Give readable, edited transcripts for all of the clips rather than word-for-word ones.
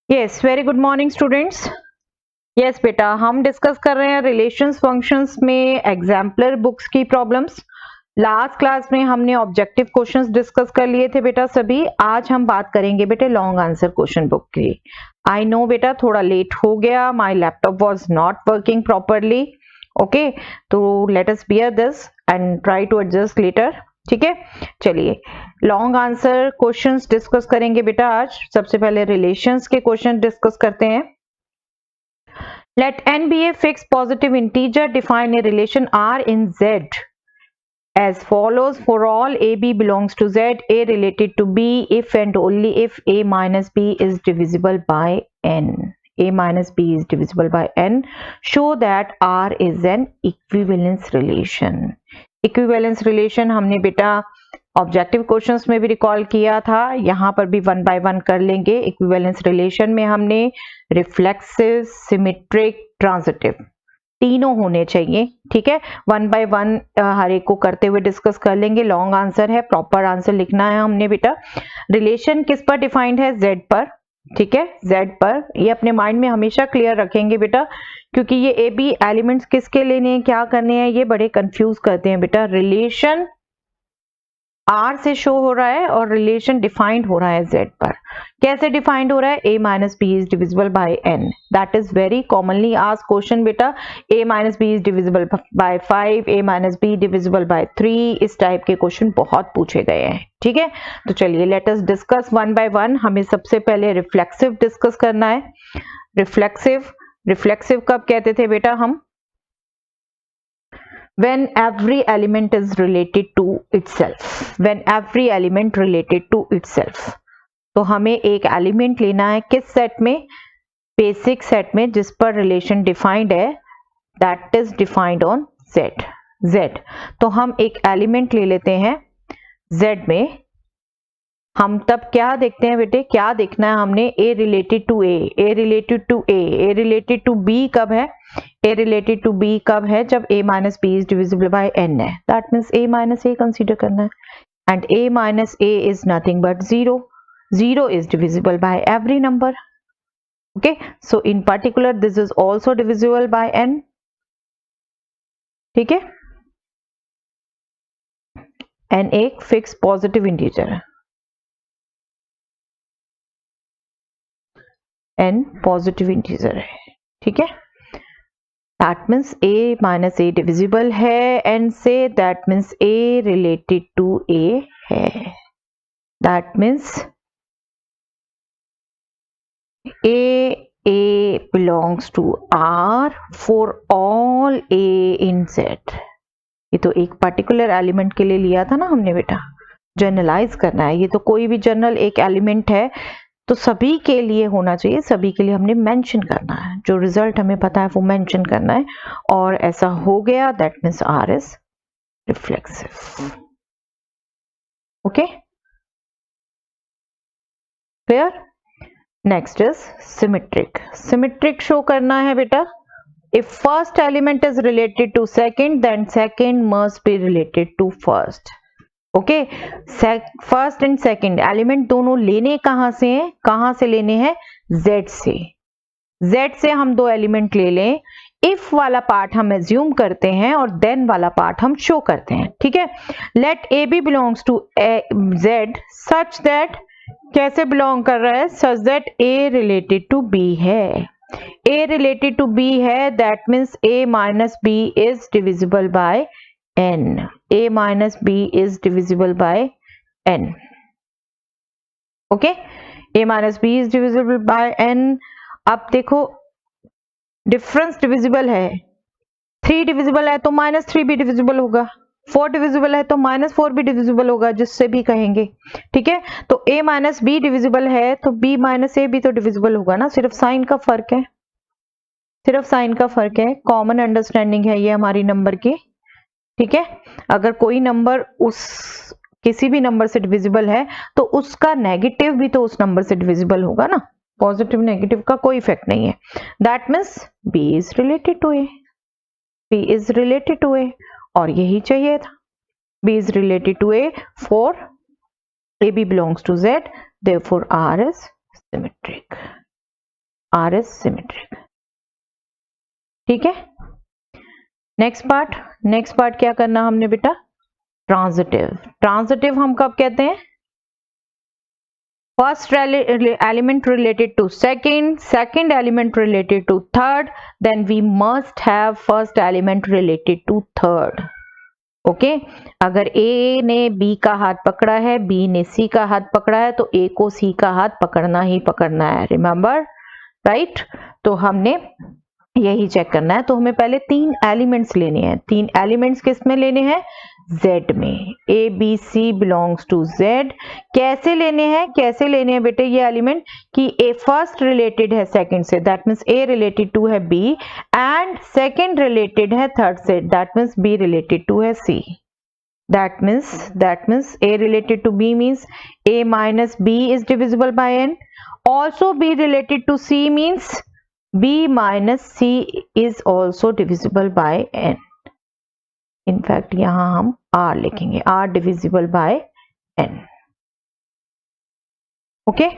Yes, very good morning students. Yes बेटा, हम discuss कर रहे हैं रिलेशंस फंक्शंस में एग्जाम्पलर बुक्स की प्रॉब्लम्स। लास्ट क्लास में हमने ऑब्जेक्टिव क्वेश्चंस डिस्कस कर लिए थे बेटा सभी। आज हम बात करेंगे बेटे लॉन्ग आंसर क्वेश्चन बुक की। आई नो बेटा थोड़ा लेट हो गया, my laptop was not working properly. Okay, तो let us bear this and try to adjust later. ठीक है, चलिए लॉन्ग आंसर क्वेश्चंस डिस्कस करेंगे बेटा आज। सबसे पहले रिलेशंस के क्वेश्चन डिस्कस करते हैं। Let n be a fixed positive integer, define a relation R in Z as follows: for all a b belongs to Z, a related to b if and only if a minus b is divisible by n. A minus b is divisible by n. Show that R is an equivalence relation. Equivalence relation हमने बेटा objective questions में भी recall किया था, यहाँ पर भी one by one कर लेंगे। इक्विवेलेंस रिलेशन में हमने रिफ्लेक्सिव, सिमेट्रिक, ट्रांजिटिव तीनों होने चाहिए। ठीक है, वन बाय वन हर एक को करते हुए डिस्कस कर लेंगे। लॉन्ग आंसर है, प्रॉपर आंसर लिखना है हमने बेटा। रिलेशन किस पर डिफाइंड है? जेड पर। ठीक है, जेड पर। ये अपने माइंड में हमेशा क्लियर रखेंगे बेटा, क्योंकि ये ए बी एलिमेंट्स किसके लेने हैं, क्या करने हैं, ये बड़े कंफ्यूज करते हैं बेटा। रिलेशन आर से शो हो रहा है और रिलेशन डिफाइंड हो रहा है जेड पर। कैसे डिफाइंड हो रहा है? A minus B is divisible by N. That is very commonly asked question बेटा। A minus B is divisible by 5, A minus B divisible by 3, इस टाइप के क्वेश्चन बहुत पूछे गए हैं। ठीक है, तो चलिए let us discuss one by one. हमें सबसे पहले रिफ्लेक्सिव डिस्कस करना है। रिफ्लेक्सिव कब कहते थे बेटा हम? when every element is related to itself, when every element related to itself। तो हमें एक एलिमेंट लेना है किस सेट में? बेसिक सेट में, जिस पर रिलेशन डिफाइंड है, that is defined on Z. Z, तो हम एक एलिमेंट ले लेते हैं जेड में। हम तब क्या देखते हैं बेटे, क्या देखना है हमने? A related to A, A related to A, A related to B कब है? ए रिलेटेड टू बी कब है? जब A minus B is divisible by N है। That means A minus A consider करना है, and A minus A is nothing but zero. Zero is divisible by every number. Okay, so in particular this is also divisible by N. ठीक है, N एक fix positive integer है, N positive integer है। ठीक है, that means A minus A divisible है N से, that means A related to A है। That means A belongs to R for all A in set. ये तो एक पर्टिकुलर एलिमेंट के लिए लिया था ना हमने बेटा, जनरलाइज करना है। ये तो कोई भी जनरल एक एलिमेंट है तो सभी के लिए होना चाहिए, सभी के लिए हमने मेंशन करना है। जो रिजल्ट हमें पता है वो मेंशन करना है, और ऐसा हो गया, that means R is reflexive. Okay, clear? Next is symmetric. Symmetric शो करना है बेटा। If first element is related to second, then second must be related to first. Okay, first and second element दोनों लेने कहां से हैं? कहां से लेने हैं? जेड से। जेड से हम दो एलिमेंट ले लें, इफ वाला पार्ट हम एज्यूम करते हैं और देन वाला पार्ट हम शो करते हैं। ठीक है, let a b belongs to Z such that, कैसे बिलोंग कर रहा है? Such that a related to b है। ए रिलेटेड टू बी है, that means A minus B is divisible by n. a minus b is divisible by n. Okay, a minus b is divisible by n. अब देखो difference divisible है, 3 divisible है तो -3 भी divisible होगा, 4 divisible है तो -4 भी डिविजिबल होगा, जिससे भी कहेंगे। ठीक है, तो a माइनस बी डिविजिबल है तो b माइनस ए भी तो डिविजिबल होगा ना, सिर्फ साइन का फर्क है, सिर्फ साइन का फर्क है। कॉमन अंडरस्टैंडिंग है ये हमारी नंबर की। ठीक है, अगर कोई नंबर उस किसी भी नंबर से डिविजिबल है तो उसका नेगेटिव भी तो उस नंबर से डिविजिबल होगा ना, पॉजिटिव नेगेटिव का कोई इफेक्ट नहीं है। That means b is related to a, b is related to a, और यही चाहिए था। b is related to a for a b belongs to z, therefore r is symmetric। R is symmetric. ठीक है, next part क्या करना हमने बेटा, ट्रांजिटिव हम कब कहते हैं, first element related to second element related to third, then we must have first element related to third. Okay, अगर ए ने बी का हाथ पकड़ा है, बी ने सी का हाथ पकड़ा है, तो ए को सी का हाथ पकड़ना ही पकड़ना है, रिमेंबर, राइट. तो हमने यही चेक करना है. तो हमें पहले 3 एलिमेंट्स लेने हैं. 3 एलिमेंट्स किस में लेने हैं, Z में. A b c belongs to Z. कैसे लेने हैं बेटे ये एलिमेंट, कि ए फर्स्ट रिलेटेड है सेकंड से, that means A related to है B, एंड सेकंड रिलेटेड है थर्ड से, that means B related to है C. That means A related to B means A minus B is divisible by N. Also B related to C means B minus C is also divisible by N. In fact यहाँ हम R लिखेंगे, R divisible by N. Okay?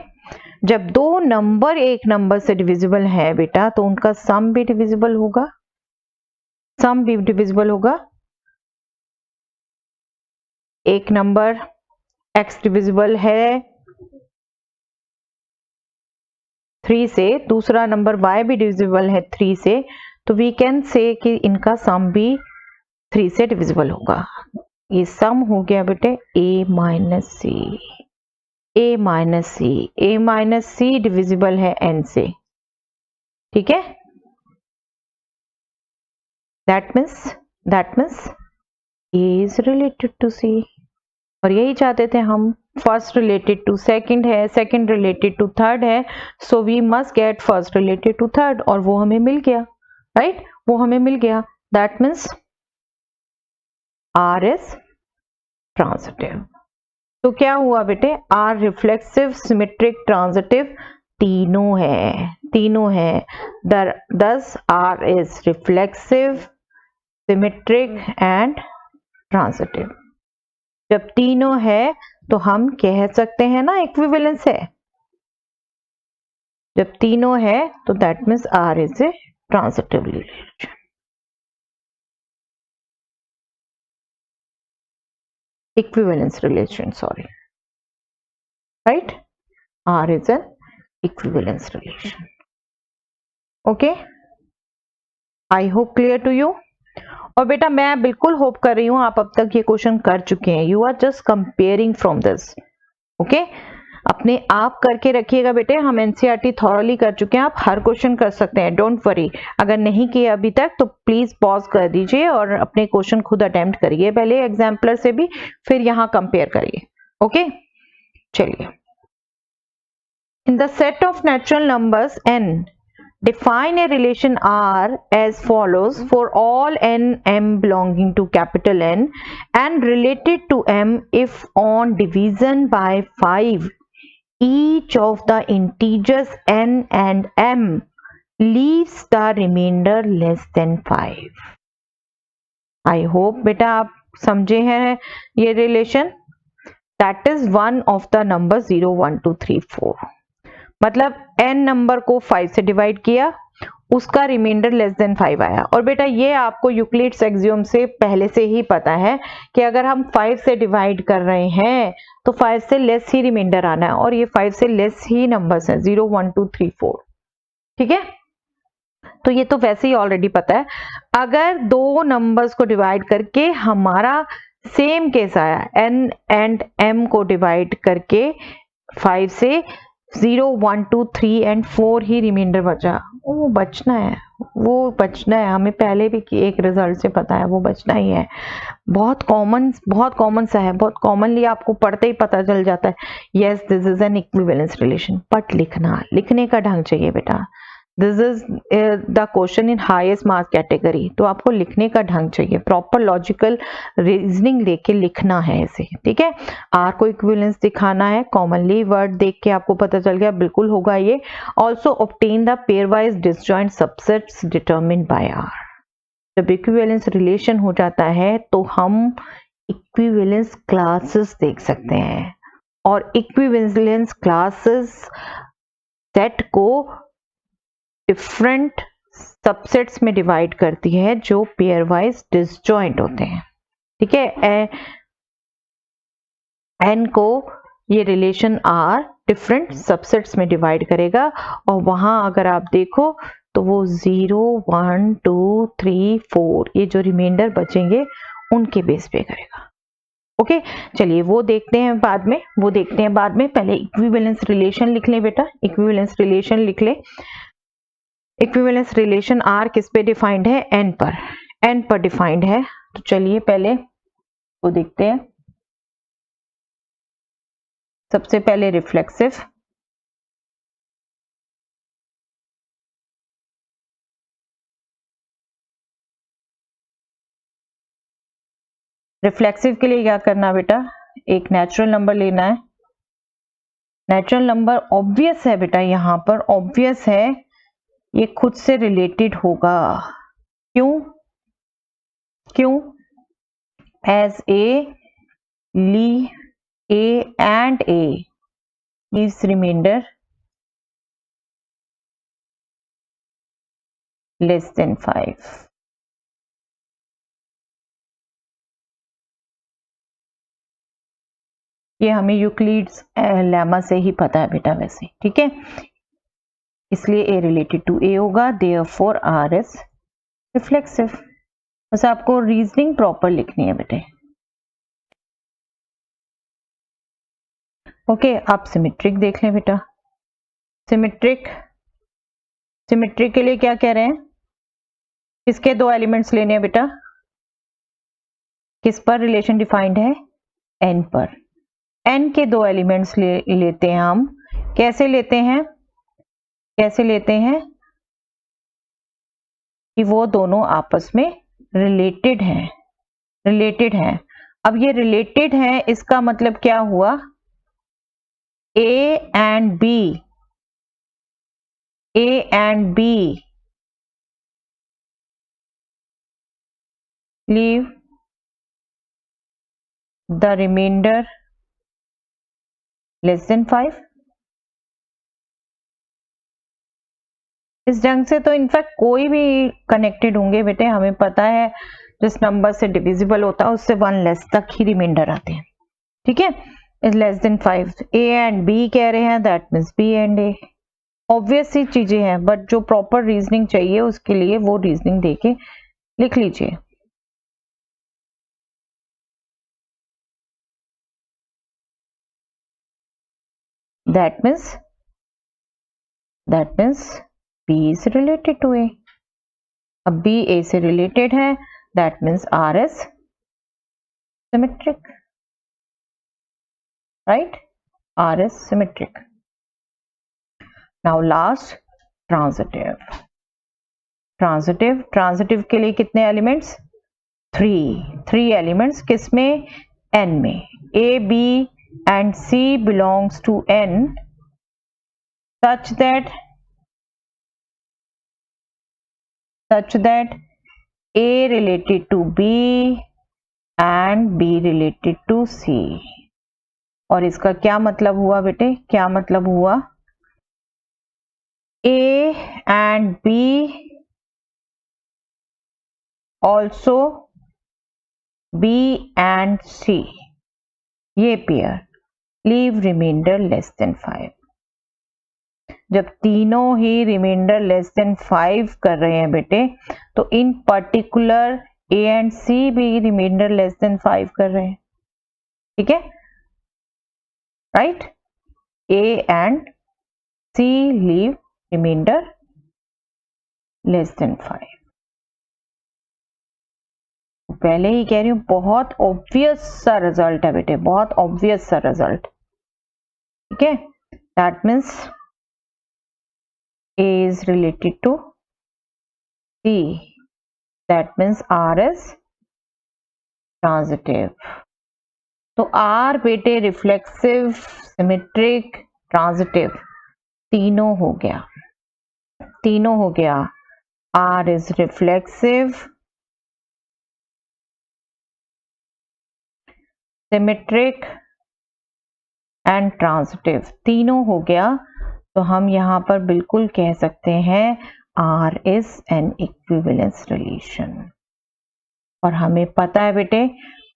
जब दो number एक number से divisible है बेटा, तो उनका सम भी डिविजिबल होगा. एक नंबर x डिविजिबल है 3 से, दूसरा नंबर y भी डिविजिबल है 3 से, तो वी कैन से कि इनका सम भी 3 से डिविजिबल होगा. ये सम हो गया बेटे a माइनस सी डिविजिबल है n से. ठीक है, that means A is related to C. और यही चाहते थे हम, फर्स्ट रिलेटेड टू सेकंड है, सेकंड रिलेटेड टू थर्ड है, so we must get first related to third, और वो हमें मिल गया, राइट, वो हमें मिल गया. That means R is transitive. तो क्या हुआ बेटे, R रिफ्लेक्सिव, सिमेट्रिक, ट्रांजिटिव तीनों है. Thus R is reflexive, symmetric and transitive. जब तीनों है तो हम कह सकते हैं ना इक्विवेलेंस है. जब तीनों है तो that means R is a transitive relation. Equivalence relation, sorry, right, R is an equivalence relation. Okay, I hope clear to you. और बेटा मैं बिल्कुल होप कर रही हूं आप अब तक ये क्वेश्चन कर चुके हैं. You are just comparing from this. Okay, अपने आप करके रखिएगा बेटे. हम एनसीईआरटी थॉरली कर चुके हैं, आप हर क्वेश्चन कर सकते हैं, डोंट वरी. अगर नहीं किए अभी तक तो प्लीज पॉज कर दीजिए और अपने क्वेश्चन खुद अटेम्प्ट करिए, पहले एग्जाम्पलर से भी, फिर यहाँ कंपेयर करिए. ओके, चलिए. In the set of natural numbers n, define a relation R as follows for all n m belonging to capital N and related to m if on division by 5 each of the integers n and m leaves the remainder less than 5. I hope बेटा आप समझे हैं ये relation. That is one of the numbers 0 1 2 3 4. मतलब n number को 5 से divide किया, उसका रिमाइंडर लेस देन 5 आया. और बेटा ये आपको यूक्लिड्स एक्सियोम से पहले से ही पता है कि अगर हम 5 से डिवाइड कर रहे हैं तो 5 से लेस ही रिमाइंडर आना है, और ये 5 से लेस ही नंबर्स हैं 0 1 2 3 4. ठीक है, तो ये तो वैसे ही ऑलरेडी पता है. अगर दो नंबर्स को डिवाइड करके हमारा सेम केस आया, n एंड m को डिवाइड करके 5 से 0 1 2 3 एंड 4 ही रिमाइंडर बचा, वो बचना है. हमें पहले भी एक रिजल्ट से पता है, वो बचना ही है. बहुत कॉमन सा है, बहुत कॉमनली आपको पढ़ते ही पता चल जाता है. Yes, this is an equivalence relation. But लिखने का ढंग चाहिए बेटा. This is the question in highest marks category, तो आपको लिखने का ढंग चाहिए, प्रॉपर लॉजिकल रीजनिंग लेके लिखना है इसे. ठीक है, आर को इक्विवेलेंस दिखाना है, कॉमनली वर्ड देख के आपको पता चल गया, बिल्कुल होगा ये. Also obtain the pairwise disjoint subsets determined by R. जब इक्विवेलेंस रिलेशन हो जाता है तो हम इक्विवेलेंस क्लासेस देख सकते हैं, और इक्विवेलेंस क्लासेस सेट को डिफरेंट सबसेट्स में डिवाइड करती है जो पेयर वाइज डिसजॉइंट होते हैं। ठीक है, एन को ये रिलेशन आर डिफरेंट सबसेट्स में डिवाइड करेगा और वहां अगर आप देखो तो वो 0, 1, 2, 3, 4 ये जो रिमाइंडर बचेंगे उनके बेस पे करेगा। ओके, चलिए वो देखते हैं बाद में, पहले इक्विवेलेंस रिलेशन लिख ले बेटा, इक्विवेलेंस रिलेशन लिख ले। इक्विवेलेंस रिलेशन आर किस पे डिफाइंड है, एन पर डिफाइंड है। तो चलिए पहले वो देखते हैं। सबसे पहले रिफ्लेक्सिव, रिफ्लेक्सिव के लिए क्या करना बेटा, एक नेचुरल नंबर लेना है। नेचुरल नंबर ऑब्वियस है बेटा, यहां पर ऑब्वियस है ये खुद से रिलेटेड होगा। क्यों एज ए ली a and a leaves remainder less than 5। ये हमें यूक्लिड्स लेमा से ही पता है बेटा वैसे। ठीक है, इसलिए ए रिलेटेड टू ए होगा, देयरफॉर आर इज रिफ्लेक्सिव। बस आपको रीजनिंग प्रॉपर लिखनी है बेटे। ओके, आप सिमेट्रिक देख लें बेटा। सिमेट्रिक के लिए क्या कह रहे हैं, किसके 2 एलिमेंट्स लेने हैं बेटा, किस पर रिलेशन डिफाइंड है, एन पर। एन के 2 एलिमेंट्स लेते हैं हम। कैसे लेते हैं कि वो दोनों आपस में रिलेटेड हैं। अब ये रिलेटेड हैं, इसका मतलब क्या हुआ, a and b leave the remainder less than 5। इस ढंग से तो इनफैक्ट कोई भी कनेक्टेड होंगे बेटे, हमें पता है जिस नंबर से डिविजिबल होता है उससे 1 लेस तक ही रिमाइंडर आते हैं। ठीक है, is less than 5। A and B कह रहे हैं, that means B and A. Obvious सी चीजें हैं, बट जो प्रॉपर रीजनिंग चाहिए उसके लिए वो रीजनिंग देके लिख लीजिए। That means B is related to A। अब B A से related है, that means R is symmetric, right? R is symmetric। Now last, transitive के लिए कितने एलिमेंट्स, 3 एलिमेंट्स। किसमें, N में। A, B and C belongs to N such that A related to B and B related to C। और इसका क्या मतलब हुआ बेटे, क्या मतलब हुआ, A and B also B and C ये pair leave remainder less than 5। जब तीनों ही रिमाइंडर लेस देन 5 कर रहे हैं बेटे, तो इन पर्टिकुलर A एंड C भी रिमाइंडर लेस देन 5 कर रहे हैं। ठीक है, right, A and C leave remainder less than 5। पहले ही कह रही हूं, बहुत ऑब्वियस सा रिजल्ट है बेटे, बहुत ऑब्वियस सा रिजल्ट। ठीक है, that means A is related to C, that means R is transitive। तो R बेटे रिफ्लेक्सिव, सिमेट्रिक, ट्रांजिटिव तीनों हो गया। R is reflexive, symmetric and transitive तीनों हो गया। तो हम यहाँ पर बिल्कुल कह सकते हैं R is an equivalence relation। और हमें पता है बेटे,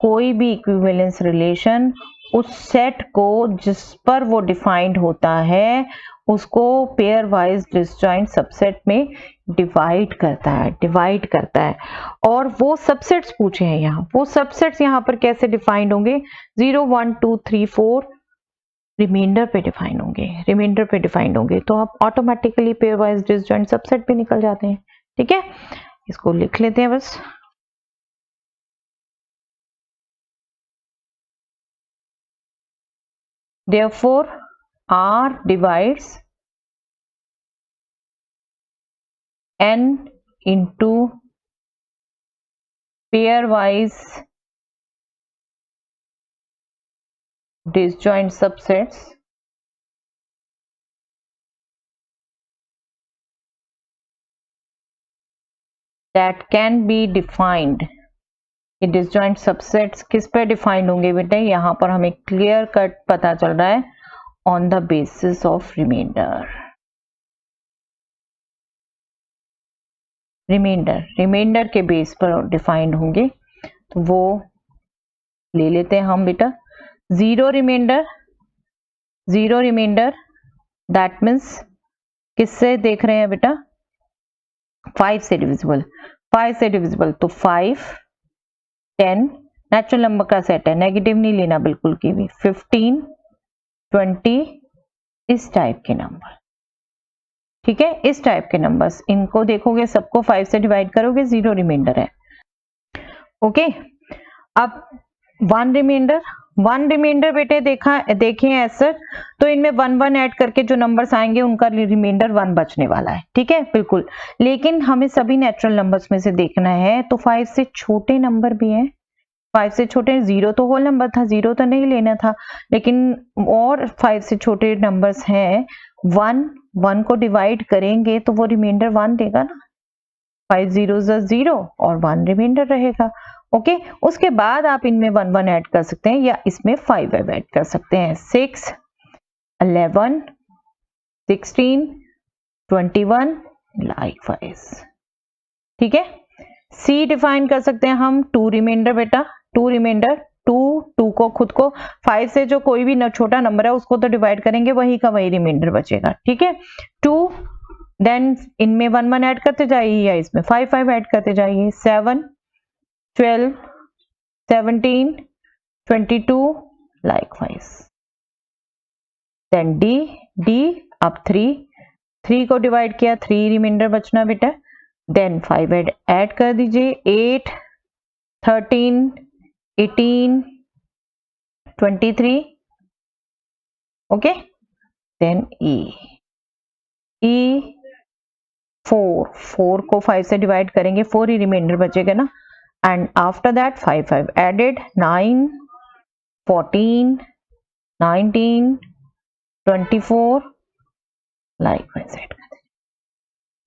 कोई भी इक्विवेलेंस रिलेशन उस सेट को जिस पर वो डिफाइंड होता है उसको पेयर वाइज डिसजॉइंट सबसेट में डिवाइड करता है। और वो सबसेट्स पूछे हैं यहाँ, वो सबसेट्स यहाँ पर कैसे डिफाइंड होंगे? 0 1 2 3 4 रिमाइंडर पे डिफाइंड होंगे, तो आप automatically pair wise disjoint subset पे निकल जाते हैं। ठीक है, इसको लिख लेते हैं बस। Therefore, R divides n into pairwise disjoint subsets that can be defined। ये डिसजॉइंट सबसेट्स किस पे डिफाइंड होंगे बेटे? यहाँ पर हमें क्लियर कट पता चल रहा है, on the basis of remainder के बेस पर डिफाइंड होंगे। तो वो ले लेते हैं हम बेटा। जीरो रिमाइंडर दैट मीन्स किससे देख रहे हैं बेटा? 5 से डिविजिबल। तो 5 10 नेचुरल नंबर का सेट है, नेगेटिव नहीं लेना बिल्कुल की भी। 15 20 इस टाइप के नंबर, ठीक है, इस टाइप के नंबर्स, इनको देखोगे सबको 5 से डिवाइड करोगे, 0 रिमाइंडर है। ओके, अब 1 रिमाइंडर बेटे देखिए ऐसे, तो इनमें 1 1 ऐड करके जो नंबर्स आएंगे उनका रिमाइंडर 1 बचने वाला है। ठीक है, बिल्कुल। लेकिन हमें सभी नेचुरल नंबर्स में से देखना है, तो 5 से छोटे नंबर भी हैं। 5 से छोटे, 0 तो होल नंबर था, 0 तो नहीं लेना था, लेकिन और 5 से छोटे नंबर्स हैं। 1 को डिवाइड करेंगे तो वो रिमाइंडर 1 देगा ना। 5 zeros 0 और 1 रिमाइंडर रहेगा। ओके, उसके बाद आप इनमें 1 1 ऐड कर सकते हैं या इसमें 5 ऐड कर सकते हैं। 6 11 16 21 लाइकवाइज। ठीक है, सी डिफाइन कर सकते हैं हम 2 रिमाइंडर बेटा। 2 को खुद को 5 से जो कोई भी छोटा नंबर है उसको तो डिवाइड करेंगे, वही का वही रिमाइंडर बचेगा। ठीक है, 2 देन इनमें 1 1 ऐड करते जाइए या इसमें 5 5 ऐड करते जाइए। 7 12 17 22 लाइकवाइज। देन डी अब 3 को डिवाइड किया, 3 रिमाइंडर बचना बेटा। देन 5 ऐड कर दीजिए, 8 13 18 23। ओके, देन ई 4 को 5 से डिवाइड करेंगे, 4 ही रिमाइंडर बचेगा ना। And after that 5 5 added, 9 14 19 24 likewise add कर दीजिए।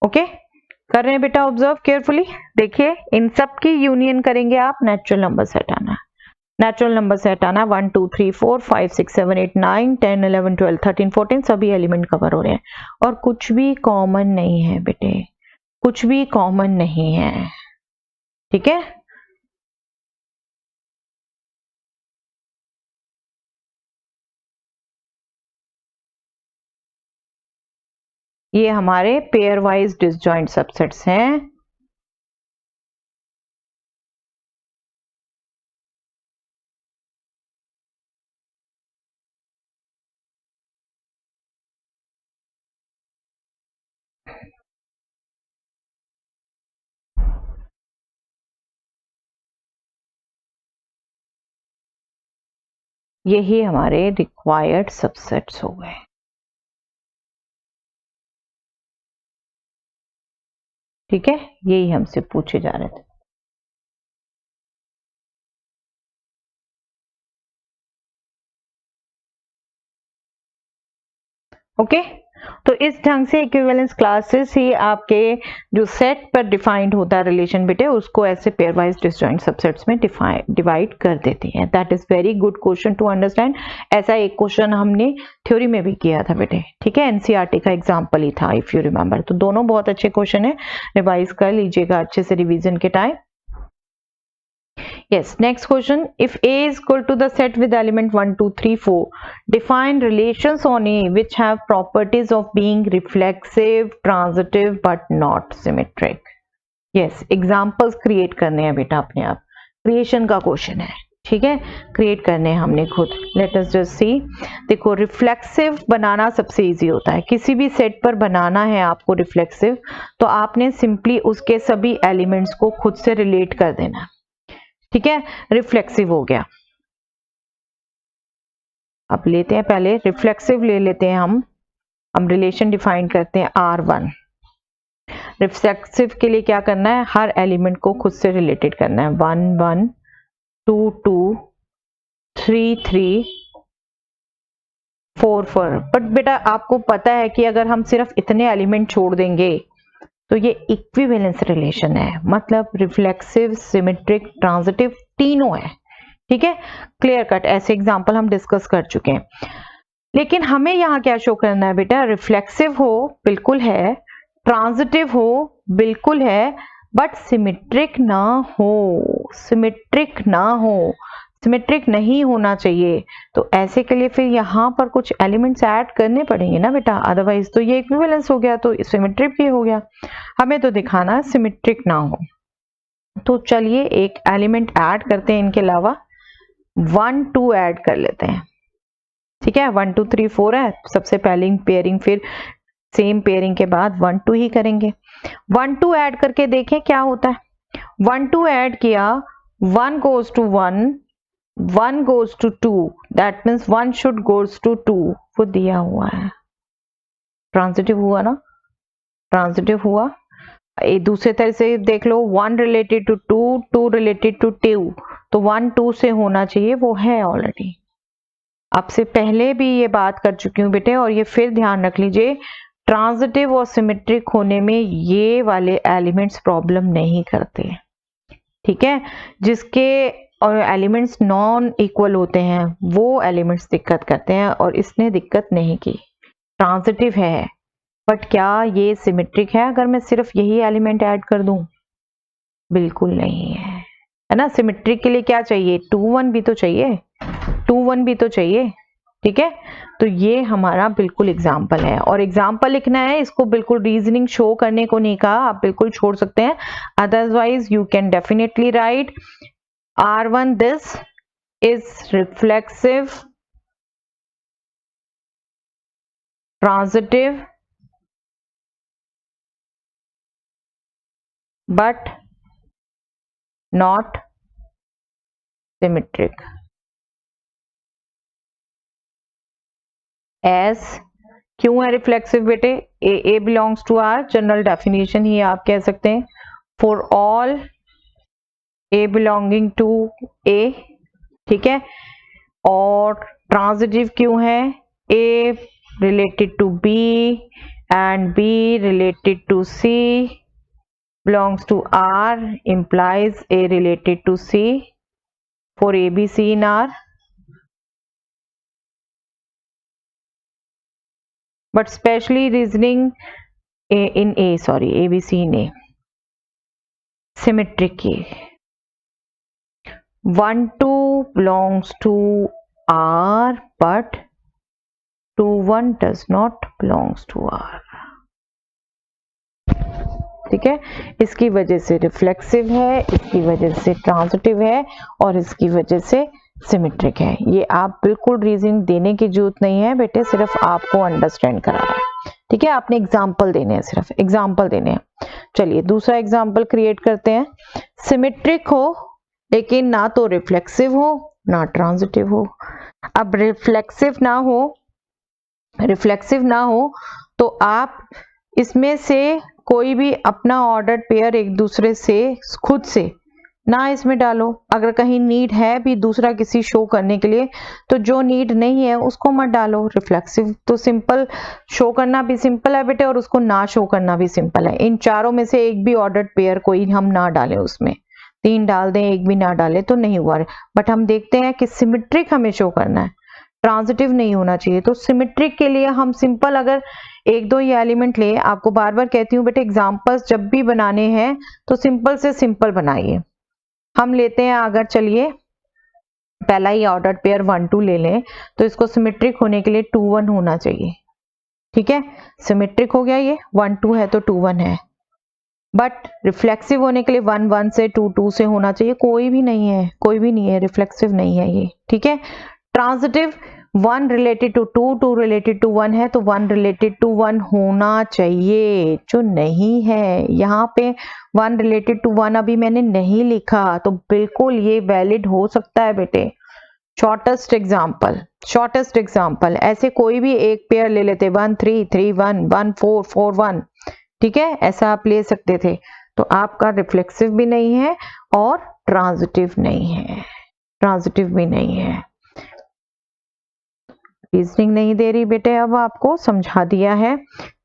ओके, कर रहे हैं बेटा, ऑब्जर्व केयरफुली। देखिए, इन सब की यूनियन करेंगे आप, नेचुरल नंबर से हटाना है। 1 2 3 4 5 6 7 8 9 10 11 12 13 14 सभी एलिमेंट कवर हो रहे हैं और कुछ भी कॉमन नहीं है बेटे, कुछ भी कॉमन नहीं है। ठीक है, ये हमारे पेयर वाइज डिसजॉइंट सबसेट्स हैं। यही हमारे रिक्वायर्ड सबसेट्स हो गए। ठीक है, यही हमसे पूछे जा रहे थे। ओके, तो इस ढंग से इक्विवेलेंस क्लासेस ही आपके जो सेट पर डिफाइंड होता है रिलेशन बेटे, उसको ऐसे पेयर वाइज डिसजॉइंट सबसेट्स में डिवाइड कर देती है। That is very good question to understand. ऐसा एक क्वेश्चन हमने थ्योरी में भी किया था बेटे, ठीक है, एनसीईआरटी का एग्जाम्पल ही था इफ यू रिमेंबर। तो दोनों बहुत अच्छे क्वेश्चन है, रिवाइज कर लीजिएगा अच्छे से रिवीजन के time. Yes, next question. If A is equal to the set with element 1, 2, 3, 4, define relations on A which have properties of being reflexive, transitive but not symmetric. Yes, examples create करने हैं बेटा अपने आप। Creation का question है, ठीक है, create करने हैं हमने खुद। Let us just see. देखो reflexive बनाना सबसे easy होता है, किसी भी set पर बनाना है आपको reflexive, तो आपने simply उसके सभी elements को खुद से relate कर देना, ठीक है, रिफ्लेक्सिव हो गया। अब लेते हैं पहले रिफ्लेक्सिव ले लेते हैं हम रिलेशन डिफाइन करते हैं R1। रिफ्लेक्सिव के लिए क्या करना है, हर एलिमेंट को खुद से रिलेटेड करना है, 1 1 2 2 3 3 4 4। बट बेटा आपको पता है कि अगर हम सिर्फ इतने एलिमेंट छोड़ देंगे तो ये इक्विवेलेंस रिलेशन है, मतलब रिफ्लेक्सिव, सिमेट्रिक, ट्रांजिटिव तीनों है, ठीक है, क्लियर कट। ऐसे एग्जांपल हम डिस्कस कर चुके हैं। लेकिन हमें यहाँ क्या शो करना है बेटा, रिफ्लेक्सिव हो बिल्कुल है, ट्रांजिटिव हो बिल्कुल है, बट सिमेट्रिक ना हो, सिमेट्रिक ना हो, सिमेट्रिक नहीं होना चाहिए। तो ऐसे के लिए फिर यहाँ पर कुछ एलिमेंट्स ऐड करने पड़ेंगे ना बेटा, अदरवाइज तो ये इक्विवेलेंस हो गया तो सिमेट्रिक भी हो गया। हमें तो दिखाना है सिमेट्रिक ना हो। तो चलिए एक एलिमेंट ऐड करते हैं, इनके अलावा 1 2 ऐड कर लेते हैं, ठीक है। 1 2 3 4 है, सबसे पहले पेयरिंग, फिर सेम पेयरिंग के बाद 1 2 ही करेंगे। 1 2 ऐड करके देखें क्या होता है। 1 2 ऐड किया, 1 goes to 1, 1 goes to 2, that means 1 should goes to 2, वो दिया हुआ है। ट्रांजिटिव हुआ ना, ट्रांजिटिव हुआ। एक दूसरे तरह से देख लो, 1 रिलेटेड टू 2, 2 रिलेटेड टू 2, तो 1 2 से होना चाहिए, वो है ऑलरेडी। आपसे पहले भी ये बात कर चुकी हूँ बेटे, और ये फिर ध्यान रख लीजिए, ट्रांजिटिव और सिमेट्रिक होने में ये वाले एलिमेंट्स प्रॉब्लम नहीं करते, ठीक है। जिसके और एलिमेंट्स नॉन इक्वल होते हैं वो एलिमेंट्स दिक्कत करते हैं, और इसने दिक्कत नहीं की, ट्रांजिटिव है। बट क्या ये सिमेट्रिक है अगर मैं सिर्फ यही एलिमेंट ऐड कर दूं? बिल्कुल नहीं है ना। सिमेट्रिक के लिए क्या चाहिए, 2 1 भी तो चाहिए, 2 1 भी तो चाहिए, ठीक है। तो ये हमारा बिल्कुल एग्जाम्पल है, और एग्जाम्पल लिखना है, इसको बिल्कुल रीजनिंग शो करने को नहीं कहा, आप बिल्कुल छोड़ सकते हैं। Otherwise you can definitely right R1 this is reflexive, transitive but not symmetric। as क्यों है रिफ्लेक्सिव बेटे, A belongs to R, general definition ही आप कह सकते हैं, for all A belonging to A, ठीक है। और ट्रांजिटिव क्यों है, A related to B and B related to C belongs to R implies A related to C for ABC in R, but specially reasoning in A, sorry, ABC in A, symmetric की 1 2 belongs to R but 2 1 does not belongs to R, ठीक है। इसकी वजह से reflexive है, इसकी वजह से ट्रांजिटिव है, और इसकी वजह से सिमेट्रिक है। ये आप बिल्कुल रीजनिंग देने की जरूरत नहीं है बेटे, सिर्फ आपको अंडरस्टैंड करा रहा है, ठीक है। आपने एग्जाम्पल देने हैं, सिर्फ एग्जाम्पल देने हैं। चलिए दूसरा एग्जाम्पल क्रिएट करते हैं। सिमेट्रिक हो लेकिन ना तो रिफ्लेक्सिव हो ना ट्रांजिटिव हो। अब रिफ्लेक्सिव ना हो तो आप इसमें से कोई भी अपना ऑर्डर्ड पेयर एक दूसरे से खुद से ना इसमें डालो। अगर कहीं नीड है भी दूसरा किसी शो करने के लिए तो जो नीड नहीं है उसको मत डालो। रिफ्लेक्सिव तो सिंपल शो करना भी सिंपल है बेटे और उसको ना शो करना भी सिंपल है। इन चारों में से एक भी ऑर्डर्ड पेयर कोई हम ना डालें, उसमें 3 डाल दें एक भी ना डालें तो नहीं हुआ। बट हम देखते हैं कि सिमेट्रिक हमें शो करना है, ट्रांजिटिव नहीं होना चाहिए। तो सिमेट्रिक के लिए हम सिंपल अगर एक दो ये एलिमेंट ले, आपको बार बार कहती हूँ बेटे एग्जांपल्स जब भी बनाने हैं तो सिंपल से सिंपल बनाइए। हम लेते हैं अगर चलिए पहला ही ऑर्डर्ड पेयर 1 2 ले लें तो इसको सिमेट्रिक होने के लिए 2 1 होना चाहिए। ठीक है, सिमेट्रिक हो गया, ये 1 2 है तो 2 1 है। बट रिफ्लेक्सिव होने के लिए 1 1 से 2 2 से होना चाहिए, कोई भी नहीं है, कोई भी नहीं है, रिफ्लेक्सिव नहीं है ये। ठीक है, transitive 1 related to 2 2 related to 1 है तो 1 रिलेटेड टू 1 होना चाहिए, जो नहीं है यहाँ पे 1 रिलेटेड टू 1 अभी मैंने नहीं लिखा तो बिल्कुल ये वैलिड हो सकता है बेटे। शॉर्टेस्ट एग्जाम्पल ऐसे कोई भी एक पेयर ले लेते, 1 3 3 1 1 4 4 1। ठीक है, ऐसा आप ले सकते थे। तो आपका रिफ्लेक्सिव भी नहीं है और ट्रांजिटिव नहीं है, ट्रांजिटिव भी नहीं है। रीजनिंग नहीं दे रही बेटे, अब आपको समझा दिया है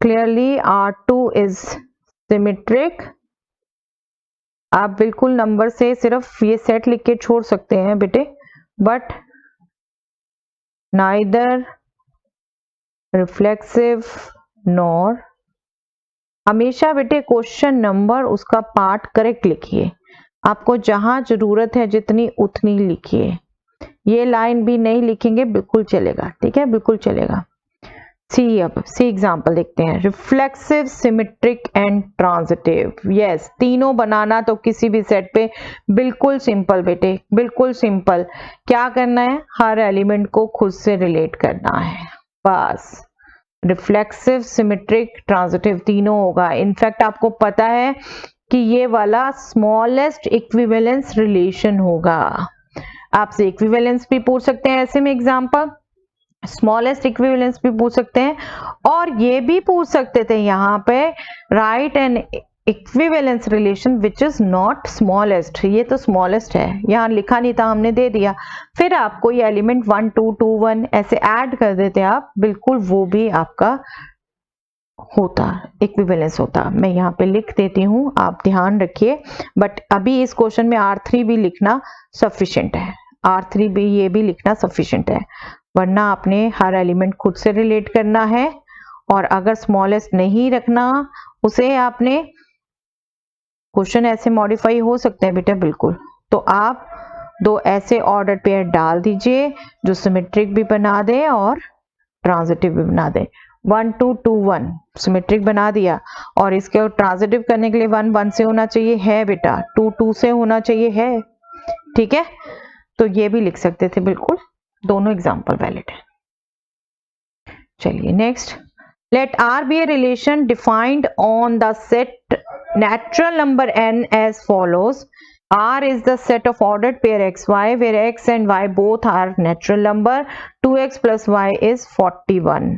क्लियरली। R2 is symmetric. आप बिल्कुल नंबर से सिर्फ ये सेट लिख के छोड़ सकते हैं बेटे, बट नाइदर रिफ्लेक्सिव नॉर। हमेशा बेटे क्वेश्चन नंबर उसका पार्ट करेक्ट लिखिए, आपको जहां जरूरत है जितनी उतनी लिखिए। ये लाइन भी नहीं लिखेंगे बिल्कुल चलेगा, ठीक है, बिल्कुल चलेगा। सी, अब सी एग्जांपल देखते हैं। Reflexive, symmetric and transitive. Yes, तीनों बनाना तो किसी भी सेट पे बिल्कुल सिंपल बेटे, बिल्कुल सिंपल। क्या करना है, हर एलिमेंट को खुद से रिलेट करना है बस। रिफ्लेक्सिव, सिमेट्रिक, ट्रांजिटिव तीनों होगा। इनफैक्ट आपको पता है कि ये वाला स्मॉलेस्ट इक्विवेलेंस रिलेशन होगा। आपसे इक्विवेलेंस भी पूछ सकते हैं ऐसे में एग्जांपल, स्मॉलेस्ट इक्विवेलेंस भी पूछ सकते हैं, और ये भी पूछ सकते थे यहाँ पे right N equivalence relation which is not smallest. ये तो स्मॉलेस्ट है, यहाँ लिखा नहीं था, हमने दे दिया। फिर आपको ये एलिमेंट 1 2 2 1 ऐसे ऐड कर देते आप, बिल्कुल वो भी आपका होता, इक्विवेलेंस होता। मैं यहाँ पे लिख देती हूँ, आप ध्यान रखिए। बट अभी इस क्वेश्चन में R3 भी लिखना सफिशिएंट है, R3 भी ये भी लिखना सफिशिएंट है, वरना आपने हर एलिमेंट खुद से रिलेट करना है। और अगर स्मॉलेस्ट नहीं रखना उसे आपने, क्वेश्चन ऐसे मॉडिफाई हो सकते हैं बेटा बिल्कुल। तो आप दो ऐसे ऑर्डर पेयर डाल दीजिए जो सिमेट्रिक भी बना दे और ट्रांजिटिव भी बना दे। 1 2 2 1 सिमेट्रिक बना दिया, और इसके ट्रांजिटिव करने के लिए 1 1 से होना चाहिए है बेटा, 2 2 से होना चाहिए है। ठीक है, तो ये भी लिख सकते थे बिल्कुल, दोनों एग्जाम्पल वैलिड है। चलिए next. Let R be a relation defined on the set natural number n as follows. R is the set of ordered pair xy where x and y both are natural number. 2x plus y is 41.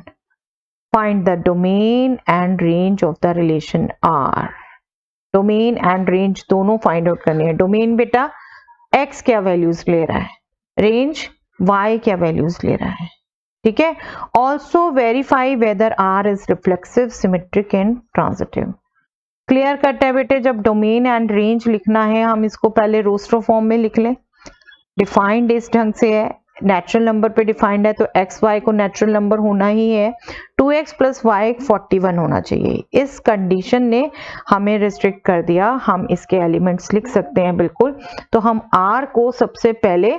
Find the domain and range of the relation R. Domain and range दोनों find out करनी है। Domain बेटा x क्या values ले रहा है, range y क्या values ले रहा है। ठीक है, also verify whether R is reflexive, symmetric and transitive. Clear cut है बेटे, जब डोमेन एंड रेंज लिखना है हम इसको पहले रोस्टर फॉर्म में लिख लें। डिफाइंड इस ढंग से है, नेचुरल नंबर पे डिफाइंड है तो एक्स वाई को नेचुरल नंबर होना ही है। 2x प्लस वाई 41 होना चाहिए। इस कंडीशन ने हमें रिस्ट्रिक्ट कर दिया, हम इसके एलिमेंट्स लिख सकते हैं बिल्कुल। तो हम R को सबसे पहले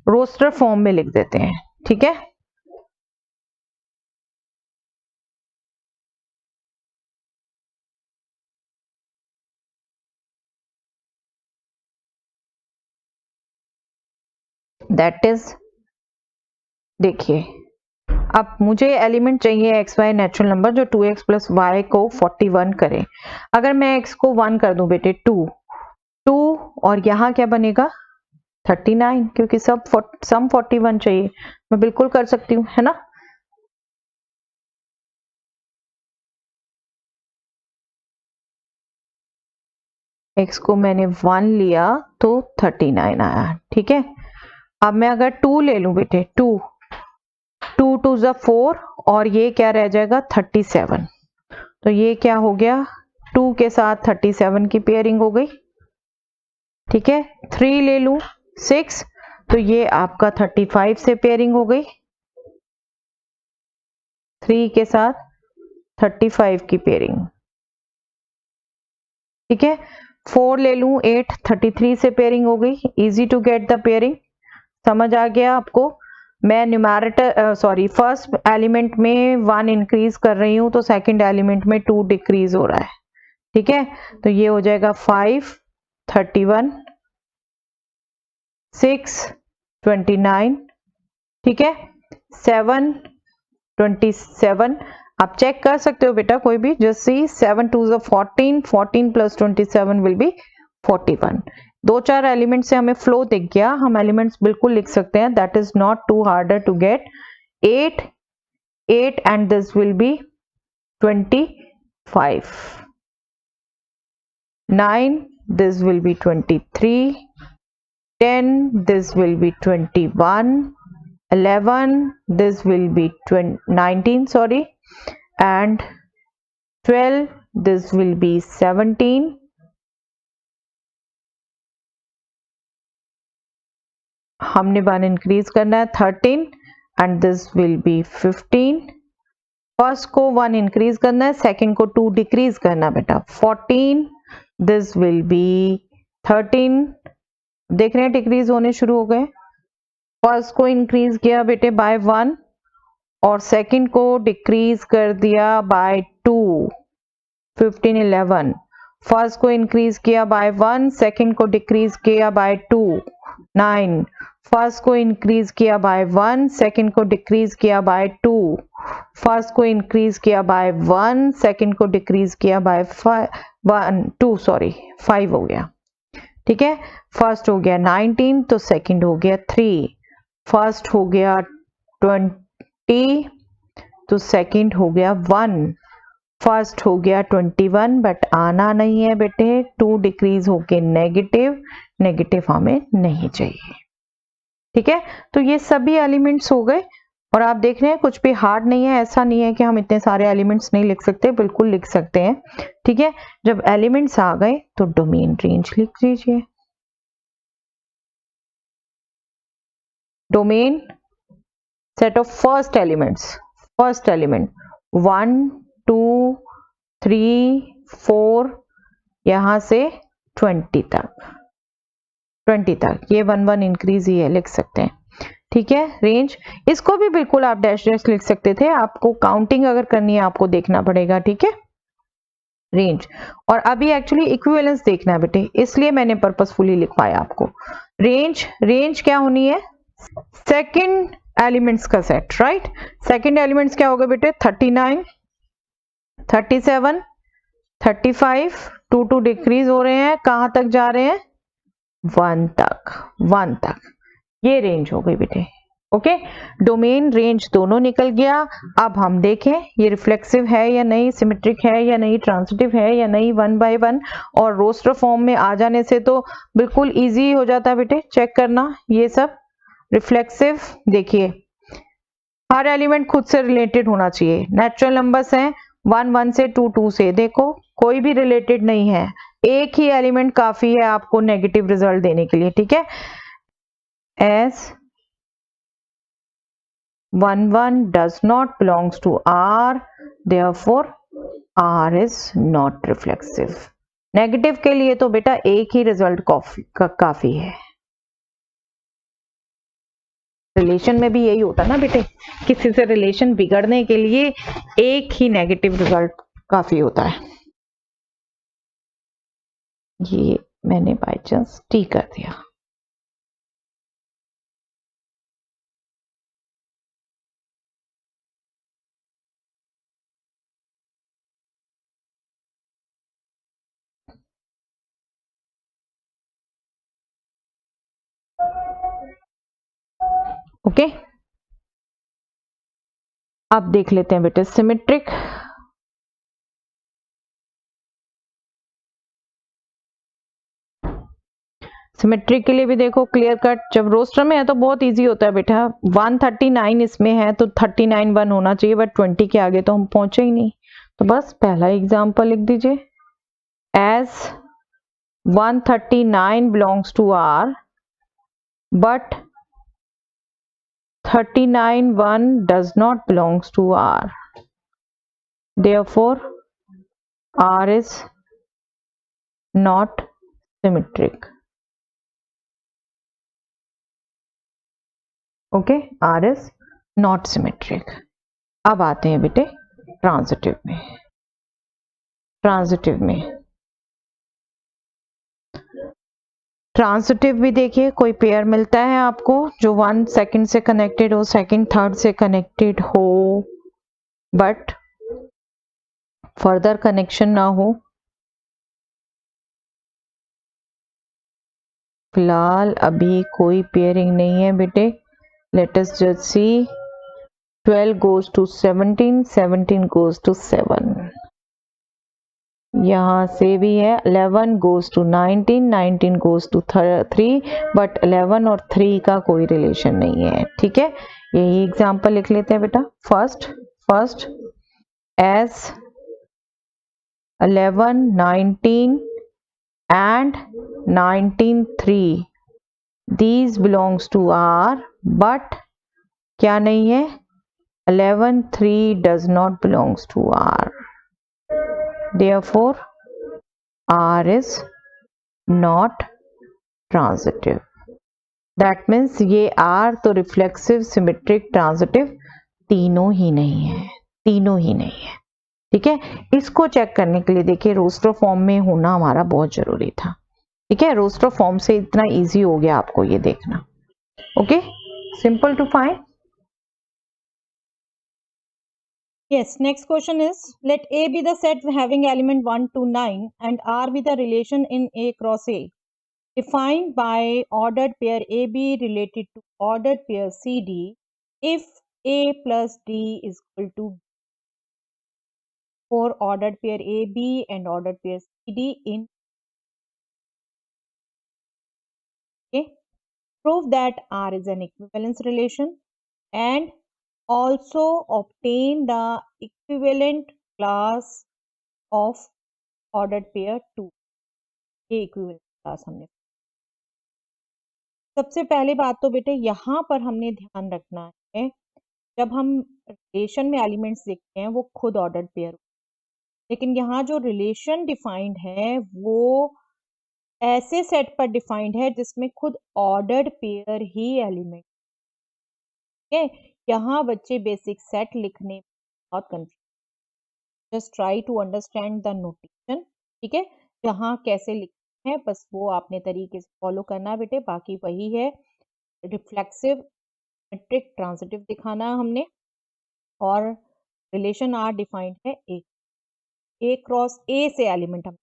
रोस्टर फॉर्म में लिख देते हैं। ठीक है, दैट इज, देखिए अब मुझे एलिमेंट चाहिए एक्स वाई नेचुरल नंबर जो 2x प्लस वाई को 41 करे। अगर मैं x को 1 कर दूं बेटे 2 और यहाँ क्या बनेगा 39, क्योंकि सब सम 41 चाहिए। मैं बिल्कुल कर सकती हूँ, है ना। x को मैंने 1 लिया तो 39 आया, ठीक है। अब मैं अगर 2 ले लूं बेटे, 2 2 * 4 और ये क्या रह जाएगा 37, तो ये क्या हो गया 2 के साथ 37 की पेयरिंग हो गई, ठीक है। 3 ले लूं 6, तो ये आपका 35 से पेयरिंग हो गई, 3 के साथ 35 की पेयरिंग, ठीक है। 4 ले लूं 8, 33 से पेयरिंग हो गई, easy to get the pairing, समझ आ गया आपको। मैं न्यूमैरेटर फर्स्ट एलिमेंट में 1 इंक्रीज कर रही हूं तो सेकंड एलिमेंट में 2 डिक्रीज हो रहा है, ठीक है। तो ये हो जाएगा 5 31 6 29, ठीक है। 7 27, आप चेक कर सकते हो बेटा कोई भी, just see 7 2 14, 14 + 27 will be 41। 2-4 element से हमें फ्लो दिख गया, हम एलिमेंट्स बिल्कुल लिख सकते हैं, that is not to harder to get. 8 8 and this will be 25, 9 this will be 23, 10 this will be 21, 11 this will be 19, sorry, and 12 this will be 17, हमने 1 इंक्रीज करना है 13 and this will be 15, first को 1 increase करना है, second को 2 decrease करना बेटा 14, this will be 13, देख रहे हैं डिक्रीज होने शुरू हो गए, फर्स्ट को इंक्रीज किया बेटे बाय 1 और सेकंड को डिक्रीज कर दिया बाय 2, 15 11, फर्स्ट को इंक्रीज किया बाय 1, सेकंड को डिक्रीज किया बाय 2, 9, फर्स्ट को इंक्रीज किया बाय 1, सेकंड को डिक्रीज किया बाय 2, फर्स्ट को इंक्रीज किया बाय 1, सेकंड को डिक्रीज किया बाय 5 हो गया, ठीक है। फर्स्ट हो गया 19 तो सेकंड हो गया 3, फर्स्ट हो गया 20 तो सेकंड हो गया 1, फर्स्ट हो गया 21 बट आना नहीं है बेटे, 2 डिक्रीज होके नेगेटिव, नेगेटिव हमें नहीं चाहिए, ठीक है। तो ये सभी एलिमेंट्स हो गए और आप देख रहे हैं कुछ भी हार्ड नहीं है, ऐसा नहीं है कि हम इतने सारे एलिमेंट्स नहीं लिख सकते, बिल्कुल लिख सकते हैं, ठीक है। जब एलिमेंट्स आ गए तो डोमेन रेंज लिख लीजिए, domain set of first elements, first element 1 2 3 4 यहां से 20 तक ये 1 1 इंक्रीज ही है, लिख सकते हैं, ठीक है। रेंज इसको भी बिल्कुल आप डैश डैश लिख सकते थे, आपको काउंटिंग अगर करनी है आपको देखना पड़ेगा, ठीक है। रेंज और अभी एक्चुअली इक्विवेलेंस देखना है बेटे, इसलिए मैंने पर्पसफुली लिखवाया आपको। रेंज रेंज क्या होनी है, सेकंड एलिमेंट्स का सेट, राइट। सेकंड एलिमेंट्स क्या होगा बेटे 39 37 35, 2 2 डिक्रीज हो रहे हैं, कहां तक जा रहे हैं 1 तक, ये रेंज हो गई बेटे, ओके। डोमेन रेंज दोनों निकल गया। अब हम देखें ये रिफ्लेक्सिव है या नहीं, सिमेट्रिक है या नहीं, ट्रांजिटिव है या नहीं, 1 by 1 और रोस्टर फॉर्म में आ जाने से तो बिल्कुल इजी हो जाता है बेटे चेक करना ये सब। रिफ्लेक्सिव देखिए हर एलिमेंट खुद से रिलेटेड होना चाहिए, नेचुरल नंबर्स हैं 1 1 से 2 2 से, देखो कोई भी रिलेटेड नहीं है, एक ही एलिमेंट काफी है आपको नेगेटिव रिजल्ट देने के लिए, ठीक है। S 1 1 does not belongs to R, therefore R is not reflexive. Negative के लिए तो बेटा एक ही रिजल्ट काफी है। रिलेशन में भी यही होता है ना बेटे, किसी से रिलेशन बिगड़ने के लिए एक ही नेगेटिव रिजल्ट काफी होता है। ये मैंने बाय चांस टी कर दिया, ओके। अब देख लेते हैं बेटे सिमेट्रिक। सिमेट्रिक के लिए भी देखो क्लियर कट, जब रोस्टर में है तो बहुत इजी होता है बेटा। 139 इसमें है तो 39 1 होना चाहिए, बट 20 के आगे तो हम पहुंचे ही नहीं, तो बस पहला एग्जाम्पल लिख दीजिए। As 139 belongs to R but 39 1 does not belongs to R, therefore R is not symmetric. Okay, R is not symmetric. अब आते हैं बेटे ट्रांजिटिव में। ट्रांजिटिव भी देखिए, कोई पेयर मिलता है आपको जो 1 सेकंड से कनेक्टेड हो, सेकंड थर्ड से कनेक्टेड हो, बट फर्दर कनेक्शन ना हो। फिलहाल अभी कोई पेयरिंग नहीं है बेटे। Late us just see, 12 goes to 17, 17 goes to 7, यहाँ से भी है 11 goes to 19, 19 goes to 3, but 11 और 3 का कोई रिलेशन नहीं है। ठीक है, यही एग्जाम्पल लिख लेते हैं बेटा। First as 11 19 and 19 3, these belongs to R, but क्या नहीं है, 11 3 does not belongs to R, therefore R is not transitive. That means ये R तो रिफ्लेक्सिव, सिमेट्रिक, ट्रांजिटिव तीनों ही नहीं है, ठीक है। इसको चेक करने के लिए देखिए रोस्टर फॉर्म में होना हमारा बहुत जरूरी था। ठीक है, रोस्टर फॉर्म से इतना इजी हो गया आपको ये देखना। Okay, simple to find. Yes, next question is, let A be the set having element 1 to 9 and R be the relation in A cross A. Defined by ordered pair AB related to ordered pair CD if A plus D is equal to B. For ordered pair AB and ordered pair CD in A. Prove that R is an equivalence relation and also obtain the equivalent class of ordered pair 2. ये equivalent class हमने। सबसे पहली बात तो बेटे यहाँ पर हमने ध्यान रखना है, जब हम रिलेशन में एलिमेंट्स देखते हैं वो खुद ऑर्डर्ड पेयर, लेकिन यहाँ जो रिलेशन डिफाइंड है वो ऐसे सेट पर डिफाइंड है जिसमें खुद ऑर्डर्ड पेयर ही एलिमेंट है। यहाँ बच्चे बेसिक सेट लिखने में बहुत confuse, just try to understand the notation. ठीक है, जहाँ कैसे लिखना है बस वो आपने तरीके से फॉलो करना बेटे, बाकी वही है। रिफ्लेक्सिव, सिमेट्रिक, ट्रांजिटिव दिखाना हमने, और रिलेशन आर डिफाइंड है ए क्रॉस ए से एलिमेंट हम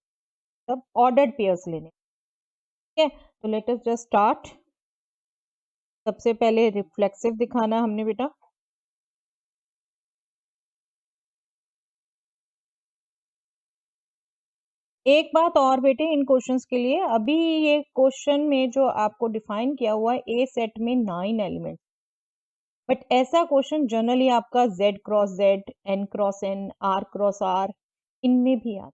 सब ऑर्डर्ड पेयर्स लेने। ठीक है, तो लेट अस जस्ट स्टार्ट। सबसे पहले रिफ्लेक्सिव दिखाना हमने बेटा। एक बात और बेटे इन क्वेश्चंस के लिए, अभी ये क्वेश्चन में जो आपको डिफाइन किया हुआ है ए सेट में 9 एलिमेंट, बट ऐसा क्वेश्चन जनरली आपका Z cross Z, N cross N, R cross R इनमें भी आता,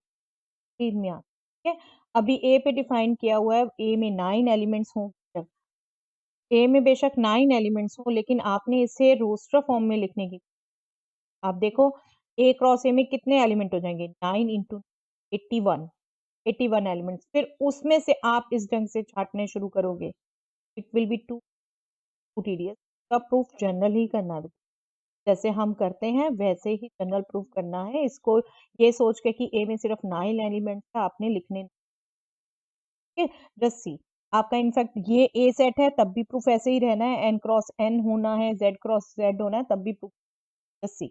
इनमें आता। ठीक है, अभी ए पे डिफाइन किया हुआ है, ए में 9 एलिमेंट्स हों, ए में बेशक 9 एलिमेंट्स हो, लेकिन आपने इसे रोस्टर फॉर्म में लिखने की, आप देखो ए क्रॉस ए में कितने एलिमेंट हो जाएंगे, 9 इंटू 81, 81 एलिमेंट्स। फिर उसमें से आप इस ढंग से छाटने शुरू करोगे, it will be too tedious. का प्रूफ जनरल ही करना है, जैसे हम करते हैं वैसे ही जनरल प्रूफ करना है। इसको ये सोच के कि ए में सिर्फ 9 एलिमेंट्स है आपने लिखने, जस्ट सी आपका इनफैक्ट ये ए सेट है तब भी प्रूफ ऐसे ही रहना है, एन क्रॉस एन होना है, जेड क्रॉस जेड होना है, तब भी प्रूफ। जस्ट सी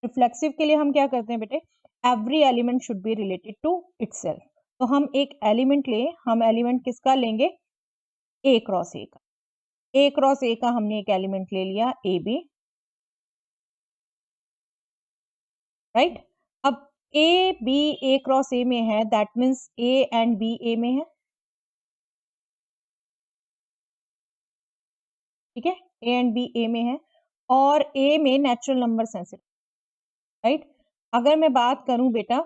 रिफ्लेक्सिव के लिए हम क्या करते हैं बेटे, every element should be related to itself. तो हम एक एलिमेंट ले, हम एलिमेंट किसका लेंगे, ए क्रॉस ए का। ए क्रॉस ए का हमने एक एलिमेंट ले लिया ए बी, राइट। अब ए बी ए क्रॉस ए में है, that means A and B A में है, ठीक है, ए एंड बी, ए में है और ए में नेचुरल नंबर सेंसिटिव, राइट। अगर मैं बात करूं बेटा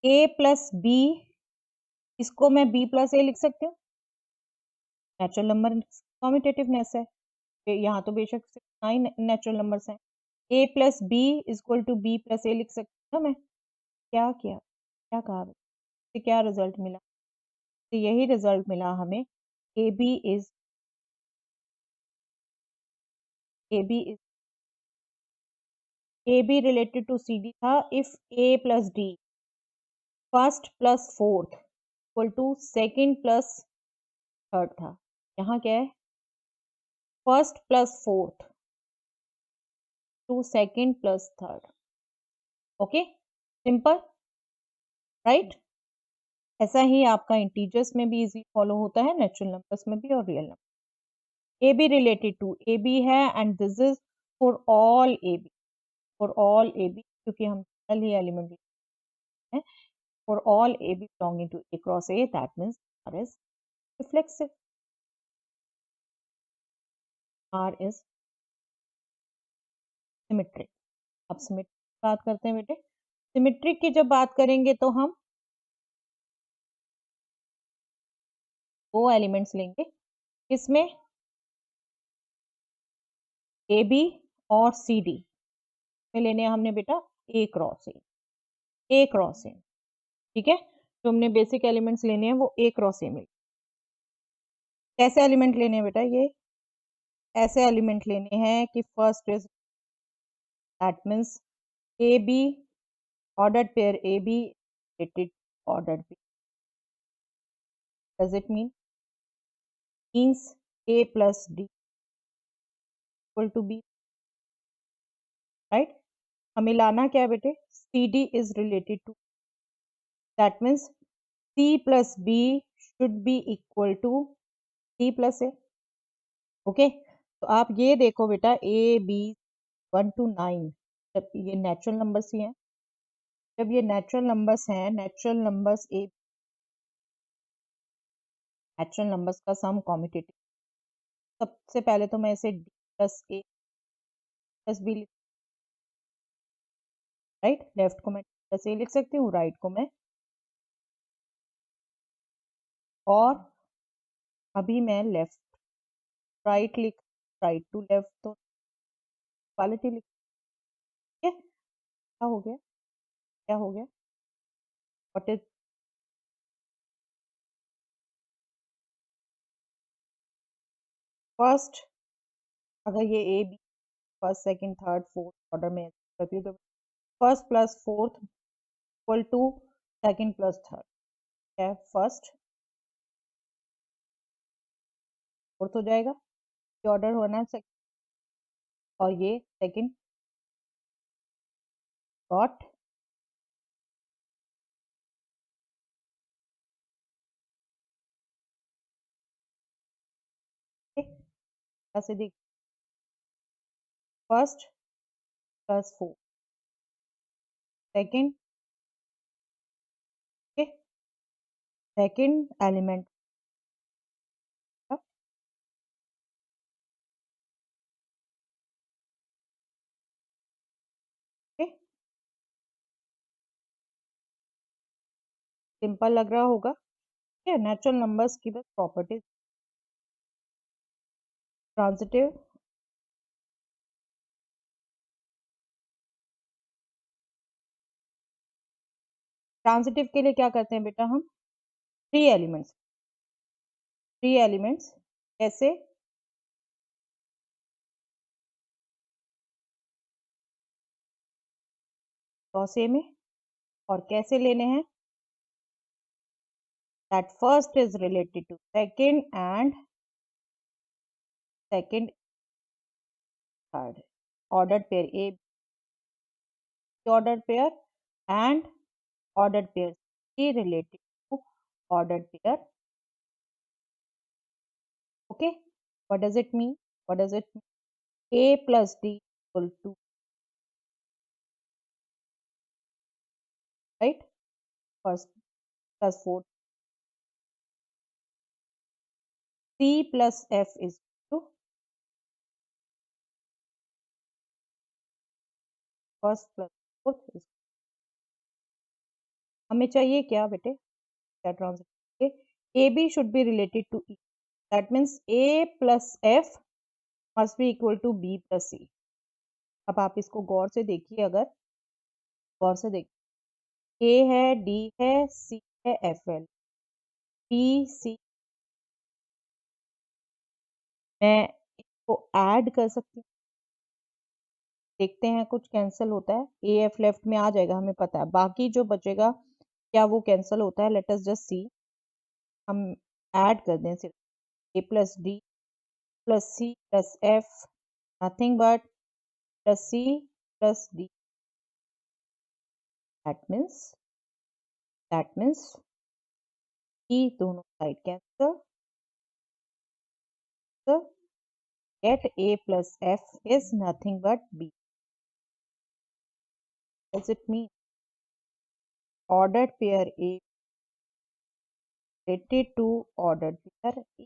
ए प्लस बी, इसको मैं बी प्लस ए लिख सकती हूँ, नेचुरल नंबर कॉम्यूटेटिवनेस है, यहाँ तो बेशक 9 नेचुरल नंबर्स हैं। A plus B equal to B plus A लिख सकती हूँ मैं। क्या किया, क्या कहा, तो क्या रिजल्ट मिला, तो यही रिजल्ट मिला हमें, A B is A B related to C D था if A plus D first plus fourth equal to second plus third था। यहाँ क्या है, first plus fourth to second plus third. Okay, simple, right. ऐसा ही आपका integers में भी इजी फॉलो होता है, नेचुरल नंबर्स में भी और real number. A B related to A B है and this is for all A B, for all A B, क्योंकि हम कल ही एलिमेंट हैं, for all A B belonging to A cross A, that means R is reflexive, R is symmetric. अब symmetric बात करते हैं बेटे, सिमेट्रिक की जब बात करेंगे तो हम दो एलिमेंट्स लेंगे, किसमें, ए बी और सी डी में लेने हैं हमने बेटा ए क्रॉस ए, ए क्रॉस ए, ठीक है। जो हमने बेसिक एलिमेंट्स लेने हैं वो ए क्रॉस ए में। कैसे एलिमेंट लेने हैं बेटा, ये ऐसे एलिमेंट लेने हैं कि first is, that means a b, ordered pair a B related ordered b, does it means A plus d equal to b, right. हमें लाना क्या है बेटे, c d is related to, that means c plus b should be equal to c plus a. Okay, तो आप ये देखो बेटा ए बी 1 to 9, जब ये नेचुरल नंबर्स ही हैं, जब ये नेचुरल नंबर्स हैं, नेचुरल नंबर्स ए, नेचुरल नंबर्स का सम कॉम्यूटेटिव, सबसे पहले तो मैं इसे डी प्लस ए प्लस बी, राइट, लेफ्ट को मैं प्लस ए लिख सकती हूँ, राइट को मैं, और अभी मैं लेफ्ट राइट लिख, राइट टू लेफ्ट तो क्वालिटी लिख, ठीक है। क्या हो गया, क्या हो गया, व्हाट इज, फर्स्ट, अगर ये a b first second third fourth order में करती हूँ तो first plus fourth equal to second plus third, क्या है, फर्स्ट फोर्थ हो जाएगा, ये ऑर्डर होना चाहिए, और ये सेकंड डॉट, ऐसे देख, first plus fourth second, second element, simple लग रहा होगा, ठीक है। नेचुरल नंबर्स की बस प्रॉपर्टीज, ट्रांजिटिव, ट्रांजिटिव के लिए क्या करते हैं बेटा हम, थ्री एलिमेंट्स, थ्री एलिमेंट्स कैसे, क्रॉस ए में, और कैसे लेने हैं, that first is related to second and second third, ordered pair a, ordered pair and ordered pair c related to ordered pair. Okay, what does it mean, what does it mean, a plus d equal to, right, first plus fourth, C plus F is to first plus fourth. हमें चाहिए क्या बेटे, क्या transitive, A B should be related to E, that means A plus F must be equal to B plus C. अब आप इसको गौर से देखिए, अगर गौर से देखिए, ए है, डी है, सी है, एफ है, बी सी, मैं इसको ऐड कर सकती हूँ, देखते हैं कुछ कैंसिल होता है, ए एफ लेफ्ट में आ जाएगा हमें पता है, बाकी जो बचेगा क्या वो कैंसिल होता है, लेट अस जस्ट सी। हम ऐड कर दें सिर्फ A plus D plus C plus F, nothing but plus C plus D, that means E दोनों side cancel, get a plus f is nothing but b. Does it mean ordered pair A related to ordered pair E?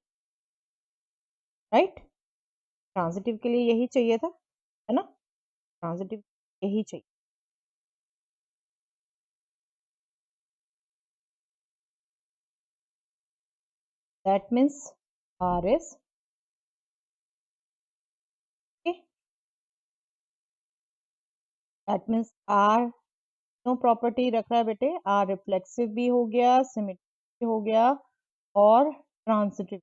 Right? Transitive के लिए यही चाहिए था, है ना, transitive यही चाहिए। That means R is okay. That means R no property रख रहा है बेटे, R रिफ्लेक्सिव भी हो गया, सिमेट्रिक भी हो गया और ट्रांजिटिव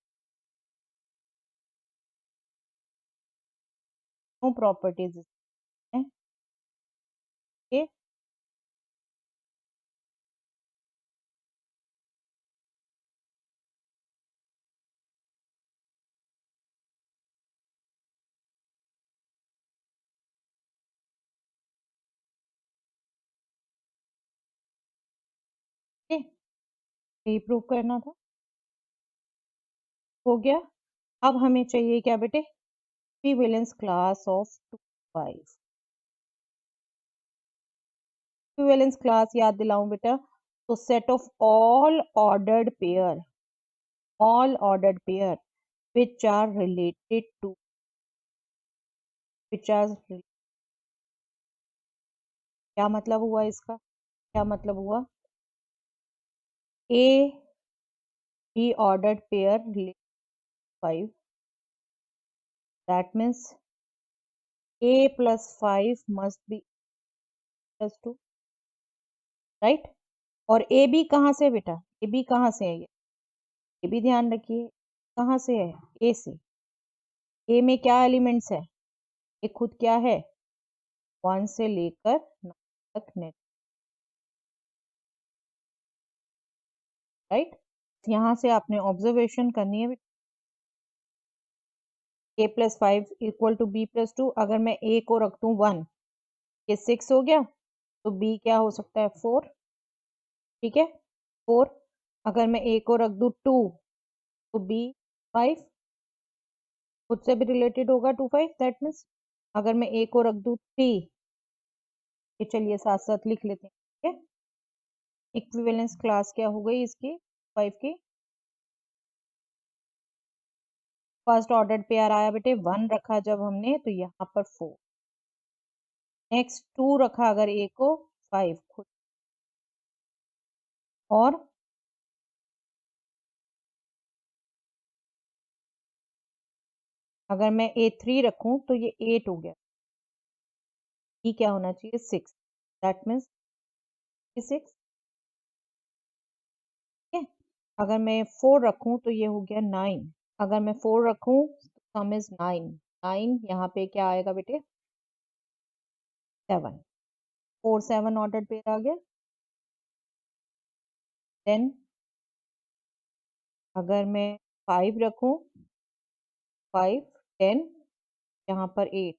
नो प्रॉपर्टीज हैं। ओके, यही प्रूव करना था, हो गया। अब हमें चाहिए क्या बेटे, equivalence class of 2 5। Equivalence class याद दिलाऊं बेटा, तो set of all ordered pair which are related to which are क्या मतलब हुआ इसका, क्या मतलब हुआ, ए b ordered pair 5, that means A plus 5 must be plus 2, right. और ए बी कहाँ से बेटा, ए बी कहाँ से है, ये भी ध्यान रखिए, कहाँ से है, ए से। ए में क्या एलिमेंट्स है, ये खुद क्या है, 1 से लेकर 9 तक नेट, राइट। यहाँ से आपने ऑब्जर्वेशन करनी है, A plus 5 equal to B plus 2, अगर मैं ए को रख दूं 1, ये 6 हो गया, तो बी क्या हो सकता है 4, ठीक है 4। अगर मैं ए को रख दूं 2, तो बी 5, खुद से भी रिलेटेड होगा 2 5, दैट मीन्स अगर मैं ए को रख दूं 3, ये चलिए साथ साथ लिख लेते हैं, ठीक है। इक्विवेलेंस क्लास क्या हो गई इसकी 5 की, फर्स्ट ऑर्डर पेयर आया बेटे 1 रखा जब हमने, तो यहाँ पर 4, नेक्स्ट 2 रखा अगर ए को 5 खुद, और अगर मैं ए 3 रखूं तो ये 8 हो गया, ये क्या होना चाहिए 6, दैट मीन्स 6, ठीक है। अगर मैं 4 रखूं तो ये हो गया 9, अगर मैं 4 रखूं तो सम इज 9, 9 यहाँ पे क्या आएगा बेटे 7, 4 7 ऑर्डर पेयर आ गया। देन अगर मैं 5 रखूं, 5 10, यहाँ पर 8,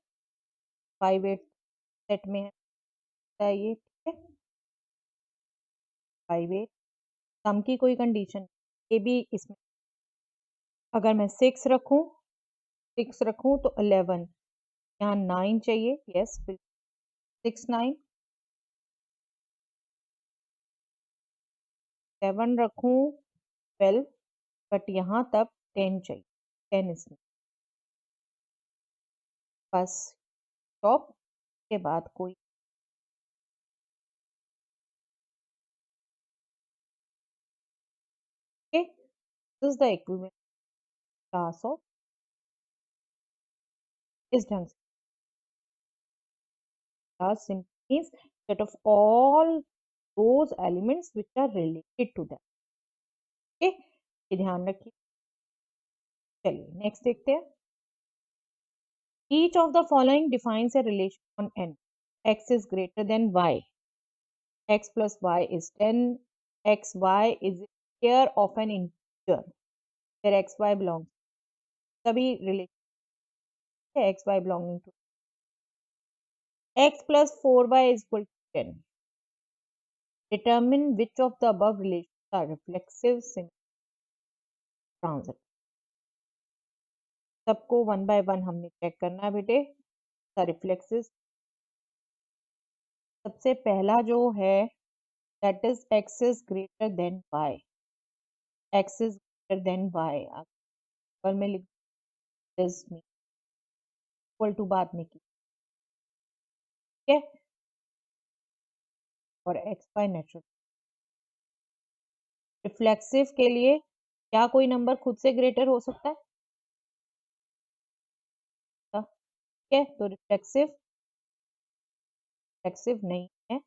5 8 सेट में है ये, ठीक है 5 8, सम की कोई कंडीशन, ये भी इसमें, अगर मैं 6 रखूं, 6 रखूं तो 11, यहाँ 9 चाहिए, यस 6 9, 7 रखूं 12, बट यहाँ तक 10 चाहिए, 10 इसमें, बस स्टॉप के बाद कोई is the equivalent class of, इस ढंग से class simply means set of all those elements which are related to them. Okay, ये ध्यान रखिए। चलिए नेक्स्ट देखते हैं। Each of the following defines a relation on n. X is greater than y. X plus y is 10. X, y is a pair of an integer where x, y belongs. सभी relation है x, y belonging to. X plus 4y is equal to 10. Determine which of the above relations are reflexive, symmetric, transitive. सबको one by one हमने check करना है बेटे। Reflexive, सबसे पहला जो है that is x is greater than y. X is greater than y अगर में लिख दिस में इक्वल टू बाद में की, ठीक है, और एक्स वाई नेचुरल। रिफ्लेक्सिव के लिए क्या कोई नंबर खुद से ग्रेटर हो सकता है? ठीक है, तो रिफ्लेक्सिव नहीं है।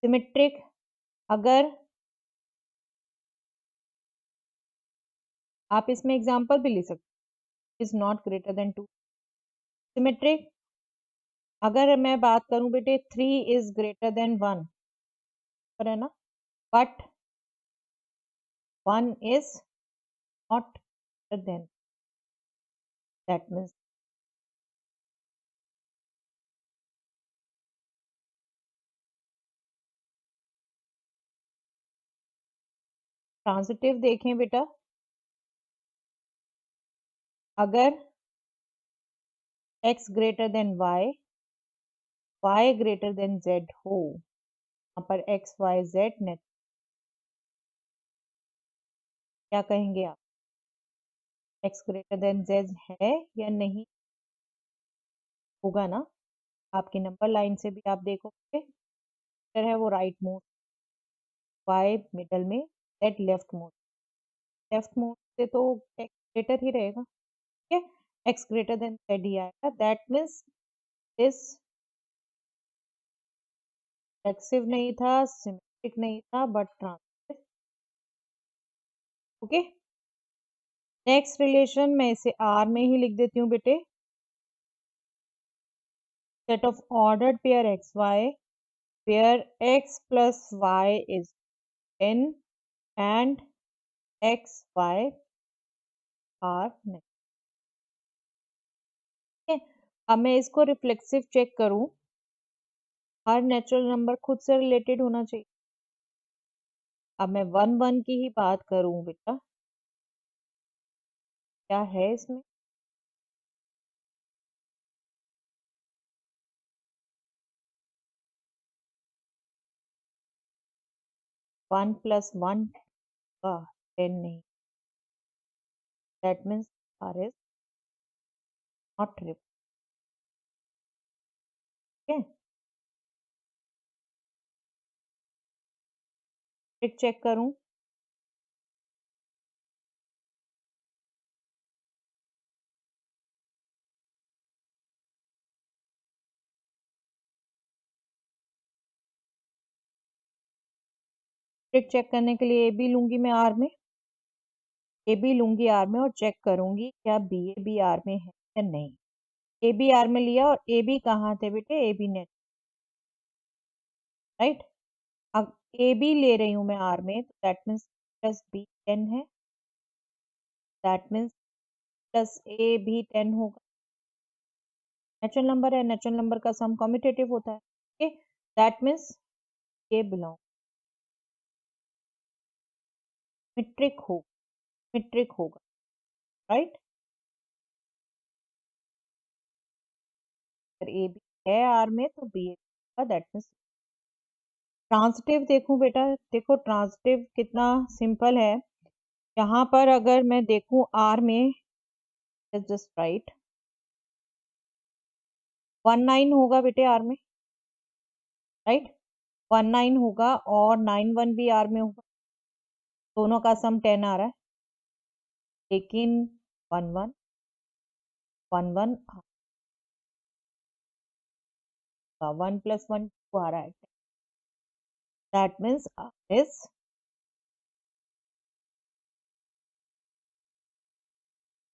सिमेट्रिक, अगर आप इसमें एग्जांपल भी ले सकते, is not greater than 2। Symmetric, अगर मैं बात करूं बेटे 3 इज ग्रेटर देन 1, है ना, but 1 is not greater than, that means transitive देखें बेटा, अगर x greater than y, y greater than z हो, यहाँ पर x y z नेट, क्या कहेंगे आप? x ग्रेटर देन z है या नहीं? होगा ना, आपकी नंबर लाइन से भी आप देखोगे है वो राइट मोस्ट, y मिडल में, z left most. Left most से तो x ग्रेटर ही रहेगा, ठीक है, x ग्रेटर देन z ही आएगा। दैट मीन्स दिस रिफ्लेक्सिव नहीं था, सिमेट्रिक नहीं था, but transitive. Okay, next relation मैं इसे आर में ही लिख देती हूँ बेटे। Set of ordered pair x y where x plus y is n and x y are next। ठीक है, अब मैं इसको रिफ्लेक्सिव चेक करूं, हर नेचुरल नंबर खुद से रिलेटेड होना चाहिए। अब मैं 1 1 की ही बात करूं बेटा, क्या है इसमें? वन प्लस वन का 10 नहीं, that means R is not reflexive. फिर चेक करूं, फिर चेक करने के लिए ए बी लूंगी मैं आर में, ए बी लूंगी आर में और चेक करूंगी क्या बी ए बी आर में है या नहीं। ए बी आर में लिया और ए बी कहाँ थे बेटे? A b net, right. अब ए बी ले रही हूं मैं आर में, तो दैट मीन्स प्लस बी 10 है, दैट मीन्स प्लस ए भी 10 होगा। नेचुरल नंबर है, नेचुरल नंबर का सम कम्यूटेटिव होता है, ओके, दैट मीन्स ये बिलोंग मिट्रिक होगा, राइट। अगर ए बी है आर में तो बी ए होगा, दैट मीन्स। ट्रांजिटिव देखूं बेटा, देखो ट्रांजिटिव कितना सिंपल है। यहाँ पर अगर मैं देखूं आर में, जस्ट राइट 19 होगा बेटे आर में, राइट 19 होगा और 91 भी आर में होगा, दोनों का सम 10 आ रहा है, लेकिन 11 11 1 + 1 2 आ रहा है, दैट मीन्स इज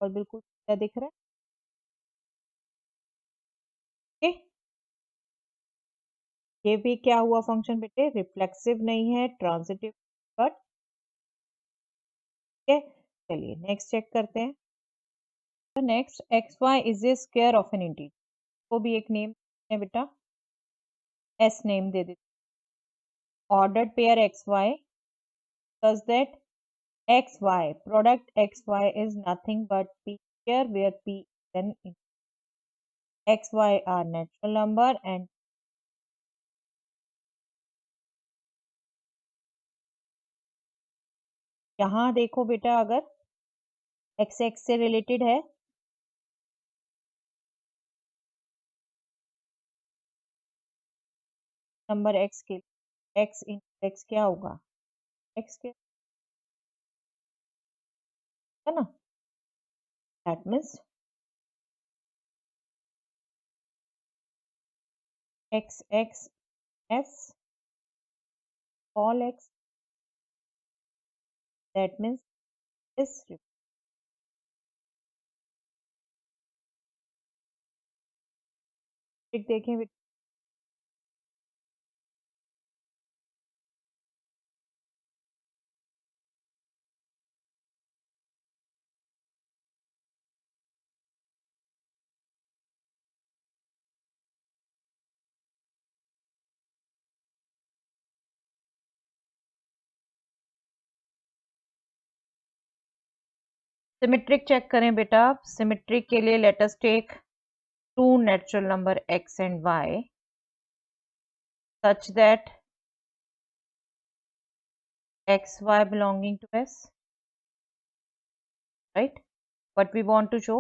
और बिल्कुल क्या दिख रहा है, okay? ये भी क्या हुआ फंक्शन बेटे, रिफ्लेक्सिव नहीं है, ट्रांजिटिव, बट ठीक है। चलिए नेक्स्ट चेक करते हैं। Next x y is a square of an integer, को भी एक नेम है बेटा, एस नेम दे देते, ordered pair x y such that x y product x y is nothing but p pair where p is an x y are natural number and यहाँ देखो बेटा अगर x x से related है, number x के x इन x क्या होगा, x के है ना, that means x x s all x, that means इस देखें बेटा, सिमेट्रिक चेक करें बेटा, सिमेट्रिक के लिए let us take two natural number x and y such that x y belonging to s, right, but we want to show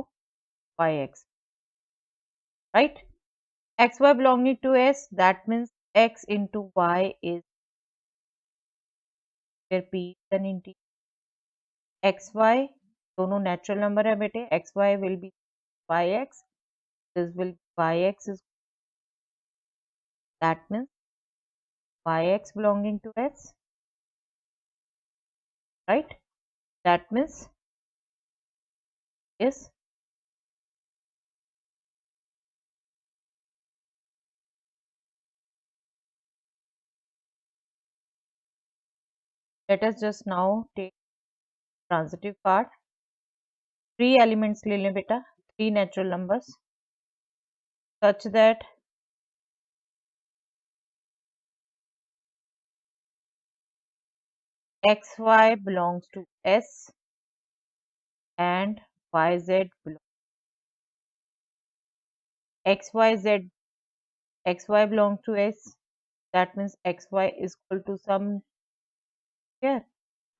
y x, right, x y belonging to s, that means x into y is where p is an integer, x y दोनों natural number है बेटे, x y will be y x, this will be y x is, that means y x belonging to s, right, that means is let us just now take transitive part, three elements ले लें बेटा, three natural numbers such that x y belongs to s and y z belongs x y z, x y belongs to s, that means x y is equal to some here,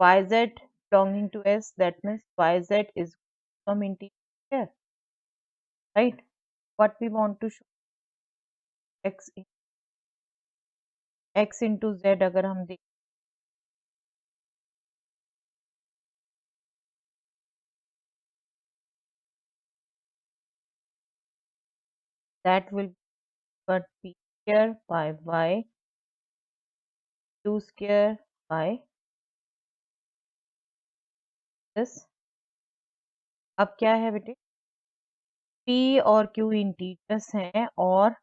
y z belonging to s, that means y z is some integer here, right, what we want to show x x into z अगर हम देखें, that will but p square by y q square by this, अब क्या है बेटे, p और q integers हैं और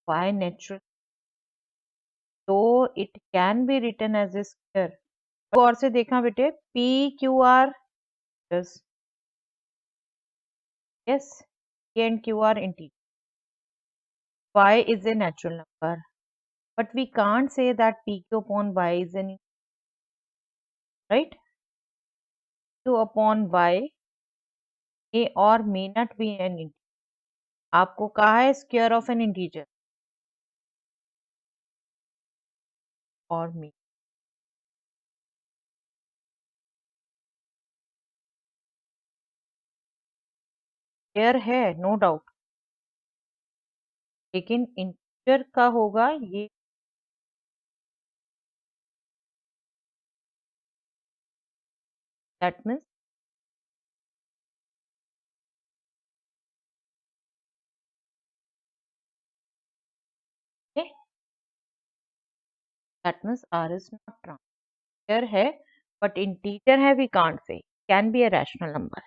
y नेचुरल, तो it can be written as A square, गौर से देखा बेटे, p q are yes p and q are integer, y is a natural number, but we can't say that pq upon y is an, right, q upon y may or may not be an integer, आपको कहा है square of an integer और मे, pair है, no doubt, लेकिन integer का होगा ये, that means R is not trans, pair है बट इंटीजर है, we can't say, can be a rational number.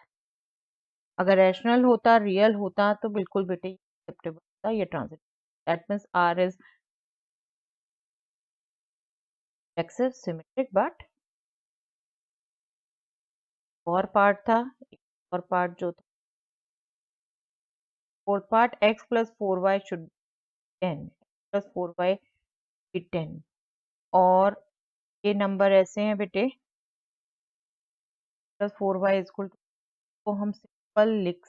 अगर रैशनल होता, रियल होता तो बिल्कुल बेटे एक्सेप्टेबल होता, ये transitive, that means R is एक्सिव सिमेट्रिक, बट और पार्ट था, और पार्ट जो था fourth part, x plus 4y should 10, plus 4y 10, और ये नंबर ऐसे हैं बेटे, प्लस 4y इक्वल टू, को हम सिंपल लिख,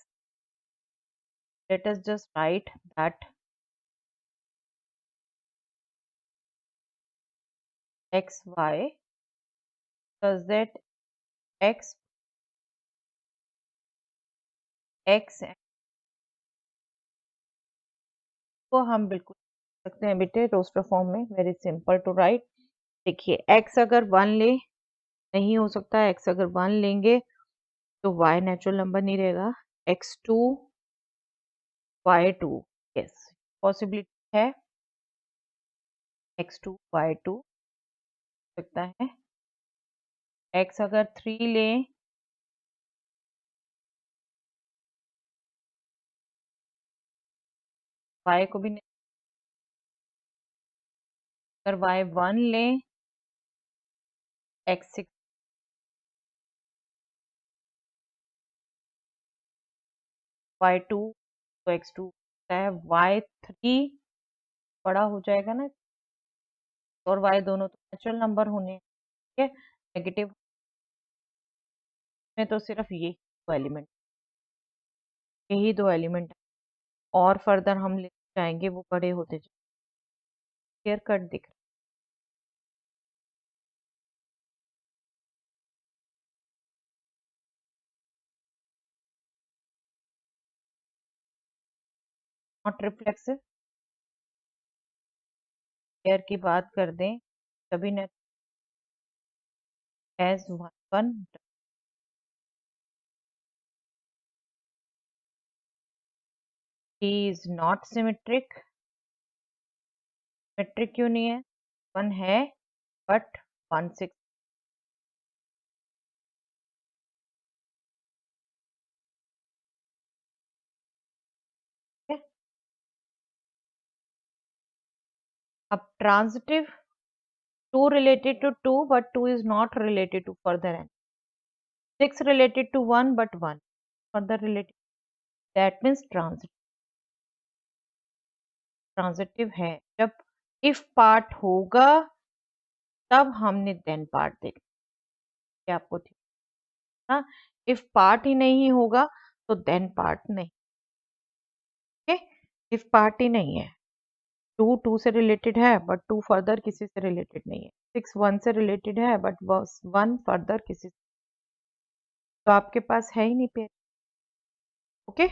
let us just write that x y such that x x को हम बिल्कुल लिख सकते हैं बेटे रोस्टर फॉर्म में, वेरी सिंपल टू राइट। देखिए x अगर 1 ले, नहीं हो सकता, x अगर 1 लेंगे तो y नेचुरल नंबर नहीं रहेगा, x2 y2, यस पॉसिबिलिटी है, x2 y2 सकता है। x अगर 3 लें, y को भी नहीं, अगर y1 लें, x6 y2 तो x2 होता है, y3 बड़ा हो जाएगा ना, और y दोनों तो नेचुरल नंबर होने, ठीक है, नेगेटिव में तो सिर्फ ये दो एलिमेंट, यही दो एलिमेंट, और फर्दर हम ले जाएंगे वो बड़े होते जाएंगे, क्लियर कट दिख रहा है, नॉट रिफ्लेक्सिव। पेयर की बात कर दें, सभी ने एज वन, ही इज नॉट सिमेट्रिक, सिमेट्रिक क्यों नहीं है, 1 है बट 1 6, अब transitive 2 related to 2 but 2 is not related to further n, 6 related to 1 but 1 further related, that means transitive है। जब इफ पार्ट होगा तब हमने देन पार्ट देखा, आपको ठीक ना, इफ पार्ट ही नहीं होगा तो देन पार्ट नहीं, इफ पार्ट ही नहीं है, 2 2 से रिलेटेड है बट 2 फर्दर किसी से रिलेटेड नहीं है, 6 1 से रिलेटेड है बट 1 फर्दर किसी से, तो आपके पास है ही नहीं pair, okay,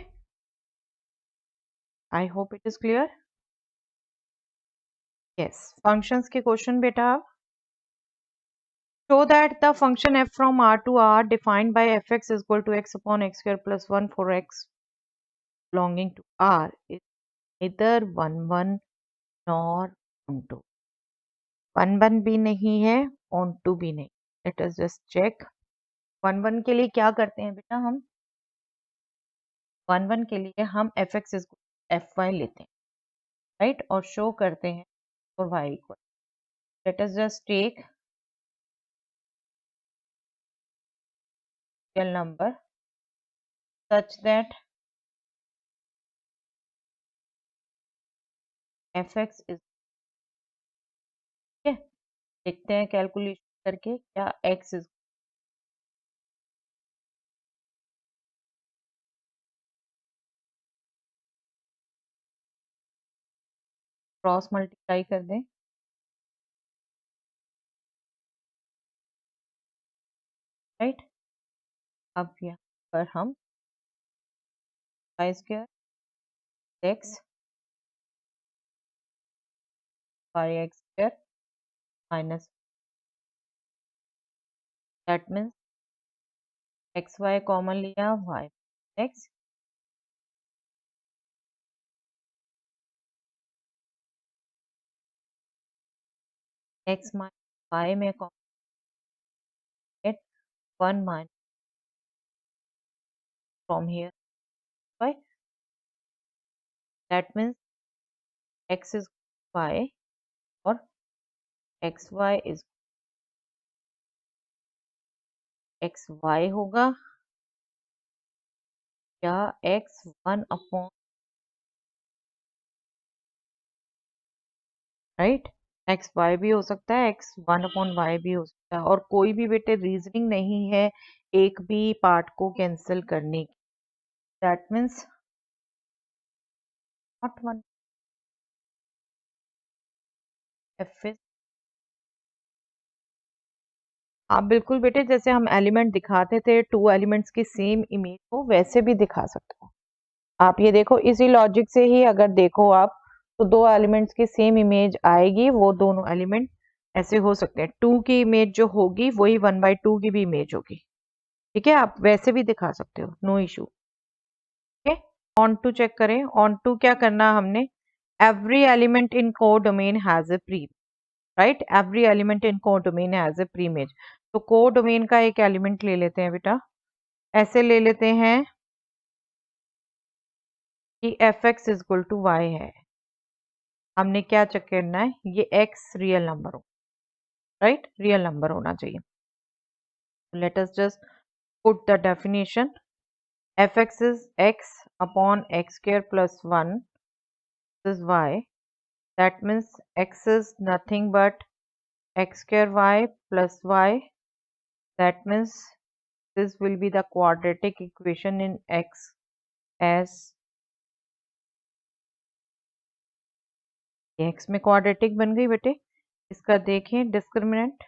I hope it is clear. Yes, functions के क्वेश्चन बेटा आप, show that the function f from R to R defined by fx is equal to x upon x square plus 1 for x belonging to R is neither 1 1 nor on 2, 1 1 भी नहीं है, on 2 भी नहीं, let us just check। 1 1 के लिए क्या करते हैं बेटा, हम 1 1 के लिए हम fx is fy लेते हैं, राइट, और शो करते हैं for y equal, let us just take real number such that fx is, ठीक है, देखते हैं कैलकुलेशन करके क्या x इज, क्रॉस मल्टीप्लाई कर दें, राइट, अब यहाँ पर हम y square x y x square minus, that means x y common लिया y x x minus y में common 1 minus from here y, that means x is y और xy is xy होगा या x 1 upon right, x y भी हो सकता है, x 1 upon Y भी हो सकता है, और कोई भी बेटे रीजनिंग नहीं है एक भी पार्ट को कैंसिल करने की, that means not 1 F is. आप बिल्कुल बेटे जैसे हम एलिमेंट दिखाते थे 2 एलिमेंट्स की सेम इमेज हो वैसे भी दिखा सकते हो आप। ये देखो इसी लॉजिक से ही अगर देखो आप तो 2 एलिमेंट्स की सेम इमेज आएगी, वो दोनों एलिमेंट ऐसे हो सकते हैं। 2 की इमेज जो होगी वही 1/2 की भी इमेज होगी, ठीक है, आप वैसे भी दिखा सकते हो, नो इशू। ठीक है, ऑन टू चेक करें। ऑन टू क्या करना हमने, every element in codomain has a pre, right, every element in codomain has a preimage. तो कोडोमेन का एक एलिमेंट ले लेते हैं बेटा, ऐसे ले लेते हैं कि f x is equal to y है। हमने क्या चेक करना है, ये एक्स रियल नंबर हो, राइट, रियल नंबर होना चाहिए। Let us just put the definition, f x is x upon x square plus 1 is y, that means x is nothing but x square y plus y, that means this will be the quadratic equation in x as x में quadratic बन गई बेटे। इसका देखें discriminant,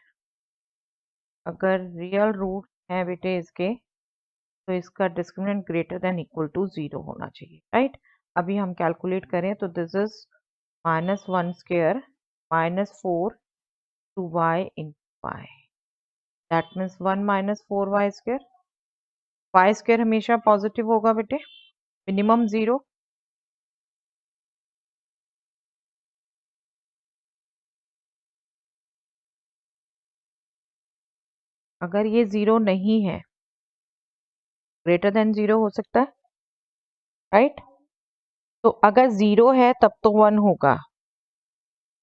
अगर real root है बेटे इसके तो इसका discriminant greater than equal to 0 होना चाहिए, राइट। अभी हम कैलकुलेट करें तो this is -1 square -4 to y in y, that means 1 - 4y square. y square हमेशा पॉजिटिव होगा बेटे, मिनिमम 0। अगर ये 0 नहीं है, ग्रेटर देन 0 हो सकता है, राइट। तो अगर 0 है तब तो 1 होगा,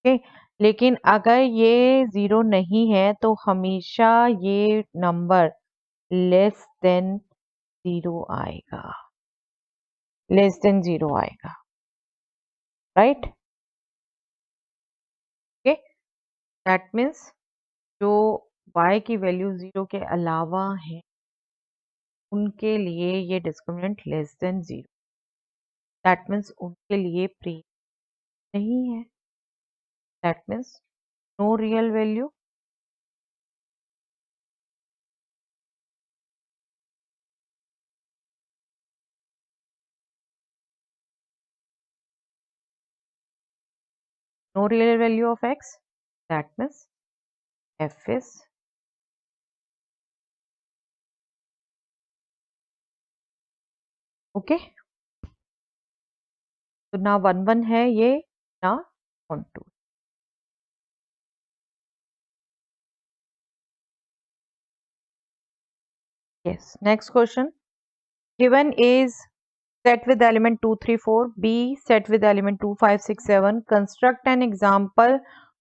ओके। लेकिन अगर ये 0 नहीं है तो हमेशा ये नंबर लेस देन 0 आएगा, लेस देन 0 आएगा, राइट, ओके। दैट मीन्स जो y की वैल्यू 0 के अलावा है उनके लिए ये discriminant less than 0, that means उनके लिए प्री नहीं है, that means no real value. No real value of x, that means f is okay। तो ना 1 1 है ये, ना on 2। yes, next question, given is set with element 2 3 4, b set with element 2 5 6 7, construct an example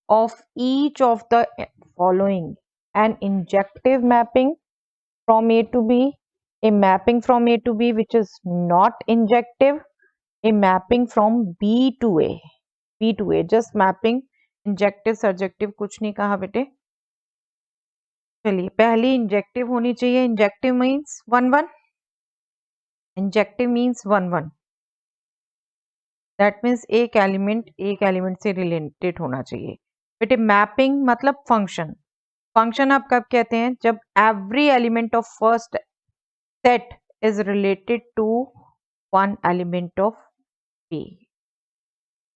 of each of the following: an injective mapping from a to b, a mapping from a to b which is not injective, a mapping from b to a, b to a, just mapping, injective surjective कुछ नहीं कहा बेटे। चलिए पहली injective होनी चाहिए, injective means 1 1, injective means 1 1, that means एक element से रिलेटेड होना चाहिए बेटे। मैपिंग मतलब फंक्शन, फंक्शन आप कब कहते हैं, जब every element of first set is related to one element of P,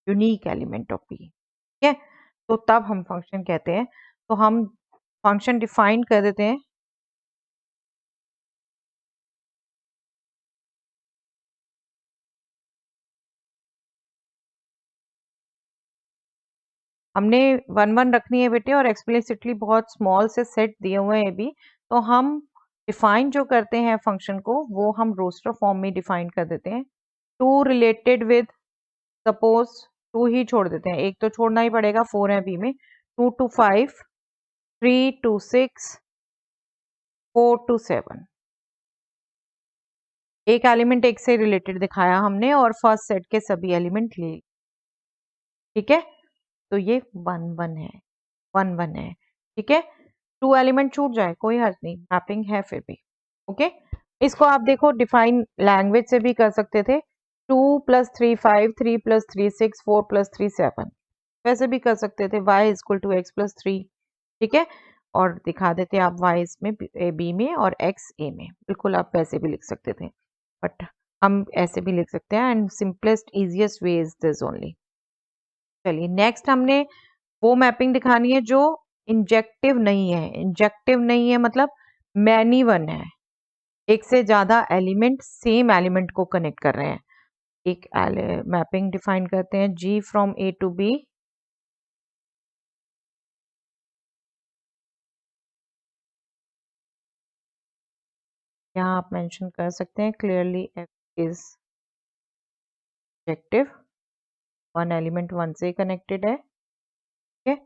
unique element of P, ठीक है। तो तब हम फंक्शन कहते हैं। तो हम फंक्शन डिफाइन कर देते हैं। हमने 1 1 रखनी है बेटे, और एक्सप्लिसिटली बहुत स्मॉल से सेट दिए हुए हैं भी। तो हम डिफाइन जो करते हैं फंक्शन को, वो हम रोस्टर फॉर्म में डिफाइन कर देते हैं। Two related with, suppose two ही छोड़ देते हैं, एक तो छोड़ना ही पड़ेगा, 4 है बी में। 2 to 5, 3 to 6, 4 to 7। एक एलिमेंट एक से रिलेटेड दिखाया हमने और फर्स्ट सेट के सभी एलिमेंट ले, ठीक है। तो ये 1 1 है, 1 1 है, ठीक है। 2 एलिमेंट छूट जाए कोई हर्ज नहीं, मैपिंग है फिर भी, ओके। इसको आप देखो डिफाइन लैंग्वेज से भी कर सकते थे। 2 + 3 5, 3 + 3 6, 4 + 3 7, वैसे भी कर सकते थे y = x + 3, ठीक है। और दिखा देते आप y में b में और x a में, बिल्कुल आप वैसे भी लिख सकते थे, बट हम ऐसे भी लिख सकते हैं, and simplest easiest way is this only. चलिए नेक्स्ट हमने वो मैपिंग दिखानी है जो इंजेक्टिव नहीं है। इंजेक्टिव नहीं है मतलब मैनी वन है, एक से ज्यादा एलिमेंट सेम एलिमेंट को कनेक्ट कर रहे हैं। एक मैपिंग डिफाइन करते हैं, G from A to B। यहाँ आप मेंशन कर सकते हैं clearly F is injective, one element one से कनेक्टेड है, ठीक है।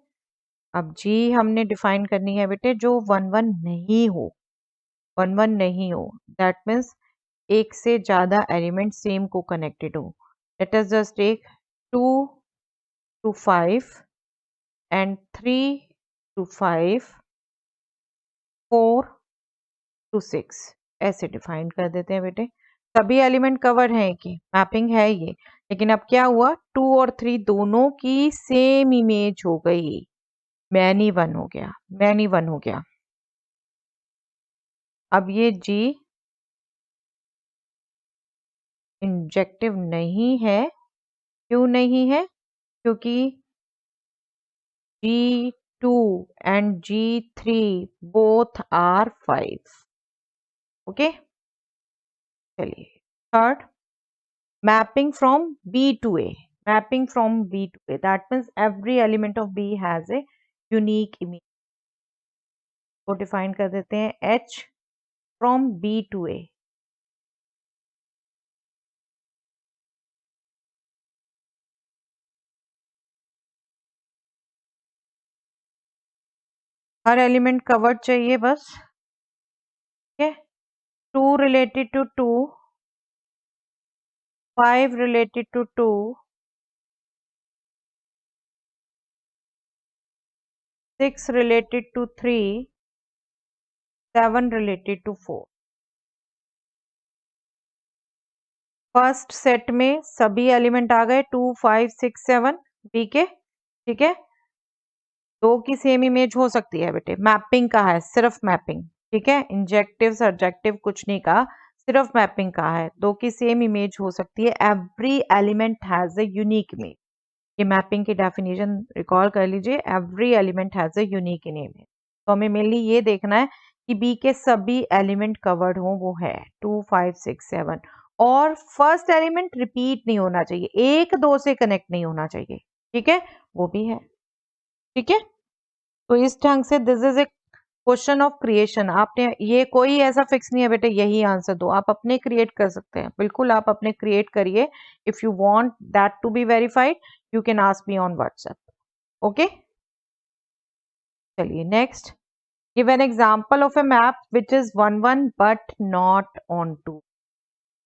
अब G हमने डिफाइन करनी है बेटे जो 1 1 नहीं हो, 1 1 नहीं हो, दैट मीन्स एक से ज्यादा एलिमेंट सेम को कनेक्टेड हो। Let us just take 2 to 5 and 3 to 5, 4 to 6, ऐसे डिफाइन कर देते हैं बेटे। सभी एलिमेंट कवर्ड हैं कि मैपिंग है ये, लेकिन अब क्या हुआ, 2 और 3 दोनों की सेम इमेज हो गई, मैनी वन हो गया, मैनी वन हो गया। अब ये G इंजेक्टिव नहीं है, क्यों नहीं है, क्योंकि G2 and G3 both are 5, okay. चलिए third, mapping from B to A, mapping from B to A, that means every element of B has a unique image। को डिफाइन कर देते हैं H from B to A। Her element covered चाहिए बस, ठीक है। 2 related to 2, 5 related to 2, 6 related to 3, 7 related to 4। First set में सभी एलिमेंट आ गए 2 5 6 7 बी के, ठीक है। दो की सेम इमेज हो सकती है बेटे, मैपिंग का है, सिर्फ मैपिंग, ठीक है। इंजेक्टिव सब्जेक्टिव कुछ नहीं कहा, सिर्फ मैपिंग का है। दो की सेम इमेज हो सकती है, every element has a unique image. ये मैपिंग की डेफिनेशन रिकॉल कर लीजिए, every element has a unique image. तो हमें मेनली ये देखना है कि बी के सभी एलिमेंट कवर्ड हो, वो है 2 5 6 7, और फर्स्ट एलिमेंट रिपीट नहीं होना चाहिए, एक दो से कनेक्ट नहीं होना चाहिए, ठीक है, वो भी है, ठीक है। तो इस ढंग से this is a question of creation. आपने ये कोई ऐसा फिक्स नहीं है बेटे यही आंसर दो, आप अपने क्रिएट कर सकते हैं, बिल्कुल आप अपने क्रिएट करिए। If you want that to be verified you can ask me on WhatsApp, okay. चलिए next, give an example of a map which is 1 1 but not onto.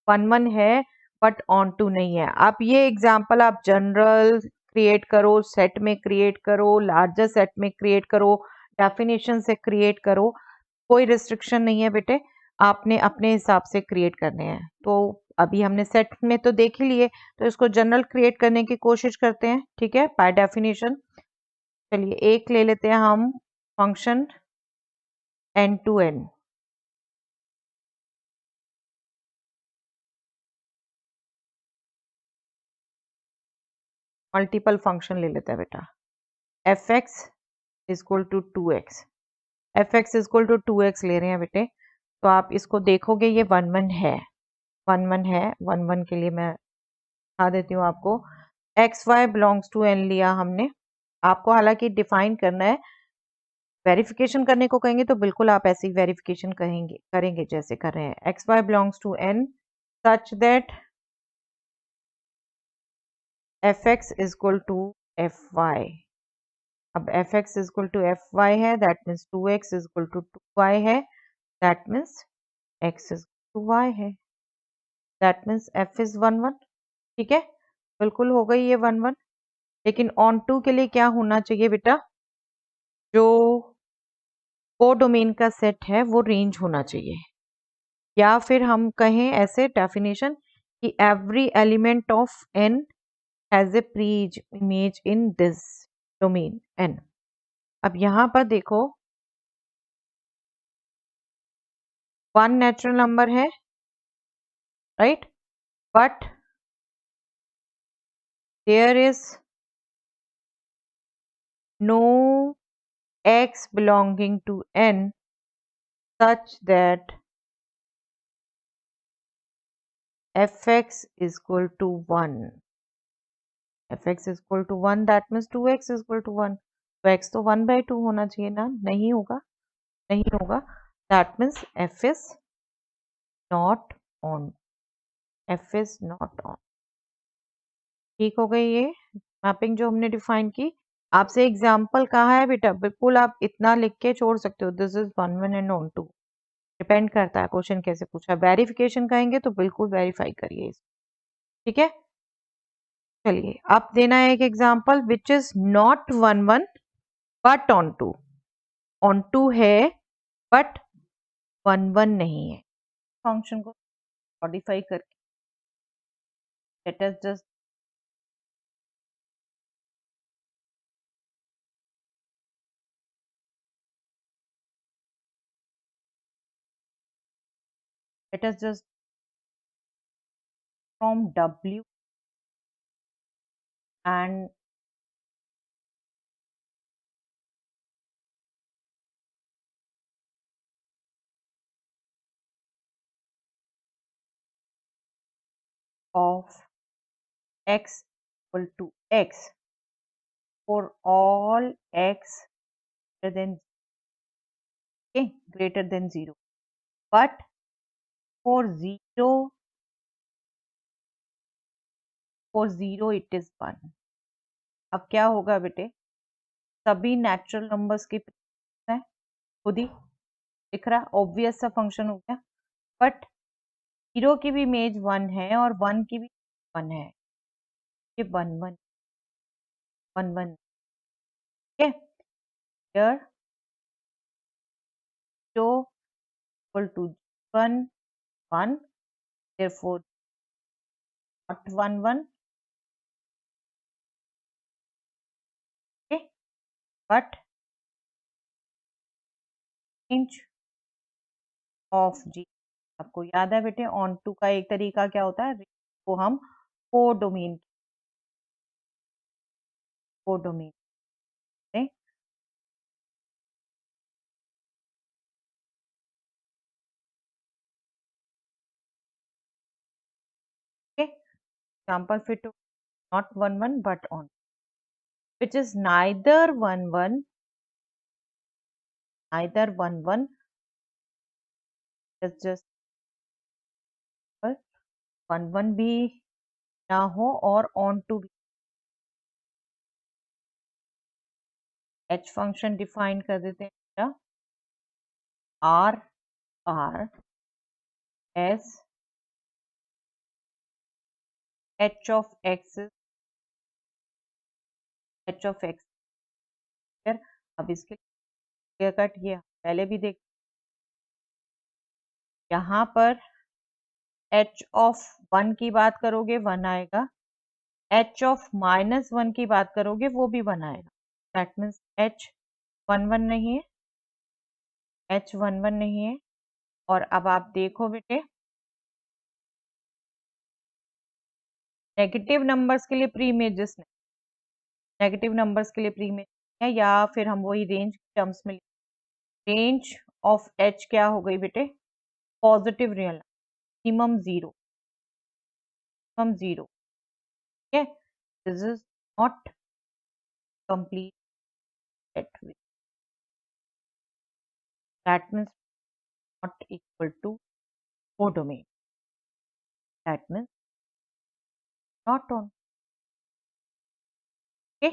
1 1 है बट ऑन टू नहीं है। आप ये example आप general create करो, set में create करो, लार्जर सेट में क्रिएट करो, डेफिनेशन से क्रिएट करो, कोई रिस्ट्रिक्शन नहीं है बेटे, आपने अपने हिसाब से क्रिएट करने हैं। तो अभी हमने सेट में तो देख ही लिए, तो इसको जनरल क्रिएट करने की कोशिश करते हैं, ठीक है, बाय डेफिनेशन। चलिए एक ले लेते हैं हम function n to n, multiple function ले लेते हैं बेटा। F x is equal to 2x, f x is equal to 2x ले रहे हैं बेटे, तो आप इसको देखोगे ये 1 1 है, 1 1 है, 1 1 के लिए मैं दिखा देती हूँ आपको। X y belongs to n लिया हमने, आपको हालांकि डिफाइन करना है, वेरिफिकेशन करने को कहेंगे तो बिल्कुल आप ऐसी वेरिफिकेशन करेंगे जैसे कर रहे हैं। X y belongs to N such that f x is equal to f y. अब f x is equal to f y है, that means 2x is equal to 2y है, that means x is to y है, that means f is 1 1। ठीक है, बिल्कुल हो गई ये 1 1। लेकिन ऑन टू के लिए क्या होना चाहिए बेटा, जो कोडोमेन का सेट है वो रेंज होना चाहिए, या फिर हम कहें ऐसे डेफिनेशन कि every element of n has a pre image in this domain n। अब यहां पर देखो 1 नेचुरल नंबर है, right, but there is no x belonging to n such that fx is equal to 1, fx is equal to 1, that means 2x is equal to 1, तो x तो 1/2 होना चाहिए ना, नहीं होगा, नहीं होगा, that means f is not on, f is not on। ठीक हो गई ये मैपिंग जो हमने डिफाइन की। आपसे एग्जाम्पल कहा है बेटा, बिल्कुल आप इतना लिख के छोड़ सकते हो, this is 1 1 and on 2, depend करता है क्वेश्चन कैसे पूछा। वेरिफिकेशन कहेंगे तो बिल्कुल वेरीफाई करिए इसको, ठीक है। चलिए अब देना है एक example, which is not 1 1 but on 2, on 2 है बट 1 1 नहीं है। फंक्शन को मॉडिफाई करके late us just from w and of x equal to x for all x greater than, okay, greater than 0, but for 0 it is 1। अब क्या होगा बेटे, सभी नेचुरल नंबर्स की है, खुद ही दिख रहा, ऑब्वियस सा फंक्शन हो गया, बट 0 की भी इमेज 1 है और 1 की भी 1 है, ये 1 1 1 1, ठीक है। here 0 equal to 1 1, therefore not 1 1, okay, but range of g, आपको याद है बेटे ऑन टू का एक तरीका क्या होता है, वो हम कोडोमेन में एग्जाम्पल फिर to not 1 1 but on, which is neither 1 1 just 1 1 भी ना हो और on to भी। h फंक्शन डिफाइन कर देते हैं r r s h of x is h of x। अब इसके क्लियर कट ये पहले भी देख, यहाँ पर h of 1 की बात करोगे 1 आएगा, h of -1 की बात करोगे वो भी 1 आएगा, दैट मीन्स h 1 1 नहीं है, h 1 1 नहीं है। और अब आप देखो बेटे नेगेटिव नंबर्स के लिए प्री इमेजेस नहीं, नेगेटिव नंबर्स के लिए प्री इमेज है, या फिर हम वही रेंज टर्म्स में, रेंज ऑफ एच क्या हो गई बेटे, पॉजिटिव रियल, मिनिमम जीरो, ठीक है, this is not complete set with, that means not equal to codomain, that means not on, okay।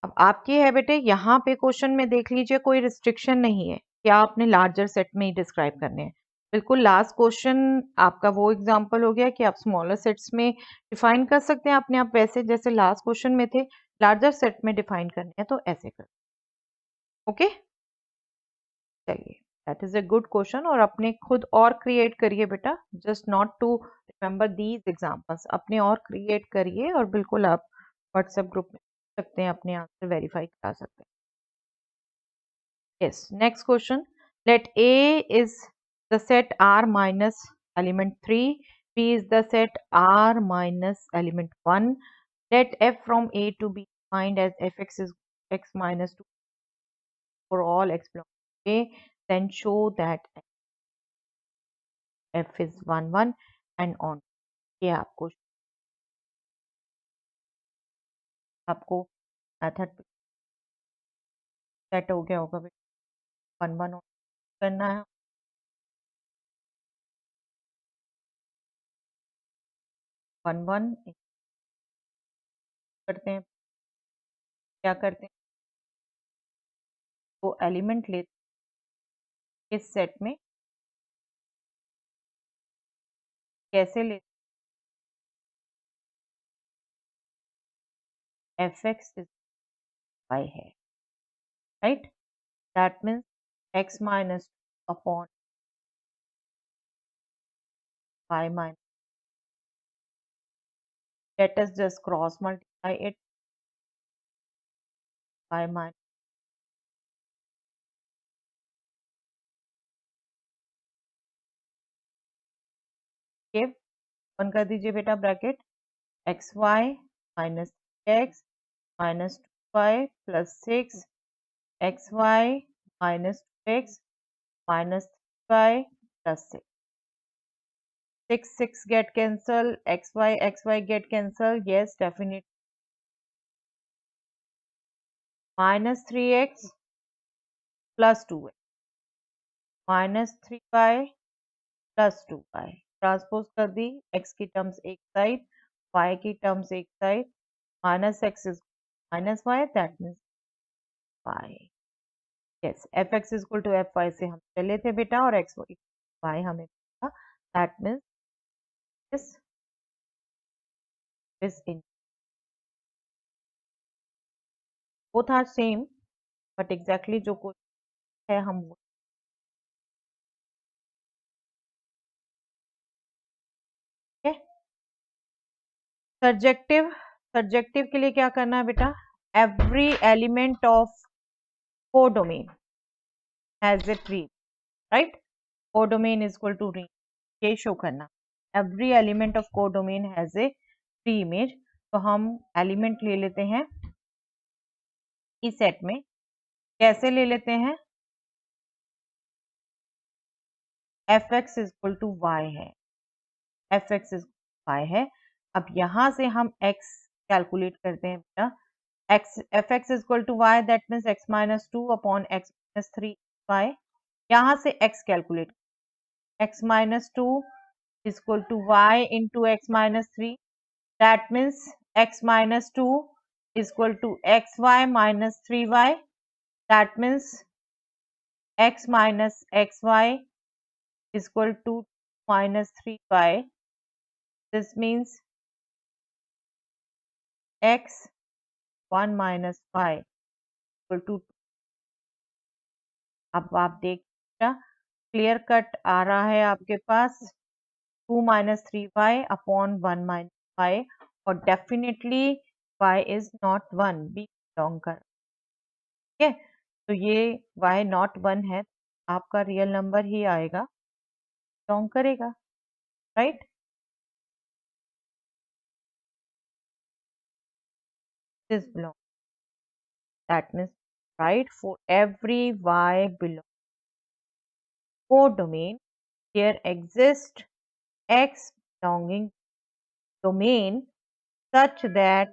अब आपकी है बेटे, यहाँ पे क्वेश्चन में देख लीजिए कोई रिस्ट्रिक्शन नहीं है कि आपने लार्जर सेट में ही डिस्क्राइब करने हैं। बिल्कुल लास्ट क्वेश्चन आपका वो एग्जांपल हो गया कि आप स्मॉलर सेट्स में डिफाइन कर सकते हैं अपने आप, वैसे जैसे लास्ट क्वेश्चन में थे, लार्जर सेट में डिफाइन करने हैं तो ऐसे कर, ओके। चलिए, that is a good question, और अपने खुद और क्रिएट करिए बेटा, just not to remember these examples, अपने और क्रिएट करिए और बिल्कुल आप व्हाट्सएप ग्रुप में सकते हैं, अपने आंसर वेरीफाई करा सकते हैं। Yes, next question. Let A is the set R minus element 3, B is the set R minus element 1. Let f from A to B defined as fx is x minus 2 for all x belongs to A. Then show that f is 1, 1 and on. ये आपको method set हो गया होगा, 1, 1 करना है, 1, 1 करते हैं, क्या करते हैं, वो एलिमेंट लेते इस सेट में, कैसे लेते, fx is y है, right, that means x minus upon y minus, let us just cross multiply it, y minus, give open कर दीजिए बेटा bracket, x y minus x minus 2y plus 6 x y minus 2x minus 3y plus 6. 6 get cancelled, xy get cancelled, yes definitely, minus 3x plus 2x minus 3y plus 2y, transpose कर दी, x की terms एक side, y की terms एक side, minus x is minus y, that means y, yes, fx is equal to fy से हम चले थे बेटा, और x y हमें that means this in both are same, but exactly जो कुछ है हम सब्जेक्टिव के लिए क्या करना है बेटा, every element of codomain has a pre, right, codomain is equal to R, ये शो करना, every element of codomain has a pre image. तो हम एलिमेंट ले लेते हैं इस सेट में, कैसे ले लेते हैं, f x is equal to y है, एफ एक्स इज वाई है। अब यहां से हम x कैलकुलेट करते हैं बेटा, x fx is equal to y, that means x minus 2 upon x minus 3y, यहाँ से x calculate, x minus 2 is equal to y into x minus 3, that means x minus 2 is equal to xy minus 3y, that means x minus xy is equal to minus 3y, this means x 1 minus y equal to, अब आप देखिएगा clear cut आ रहा है आपके पास, 2 minus 3y upon 1 minus y, और definitely y is not 1, b belong कर, ठीक है, तो ये y नॉट 1 है, आपका रियल नंबर ही आएगा, बिलोंग करेगा, right. this belong. That means right for every y belong codomain, there exists x belonging domain such that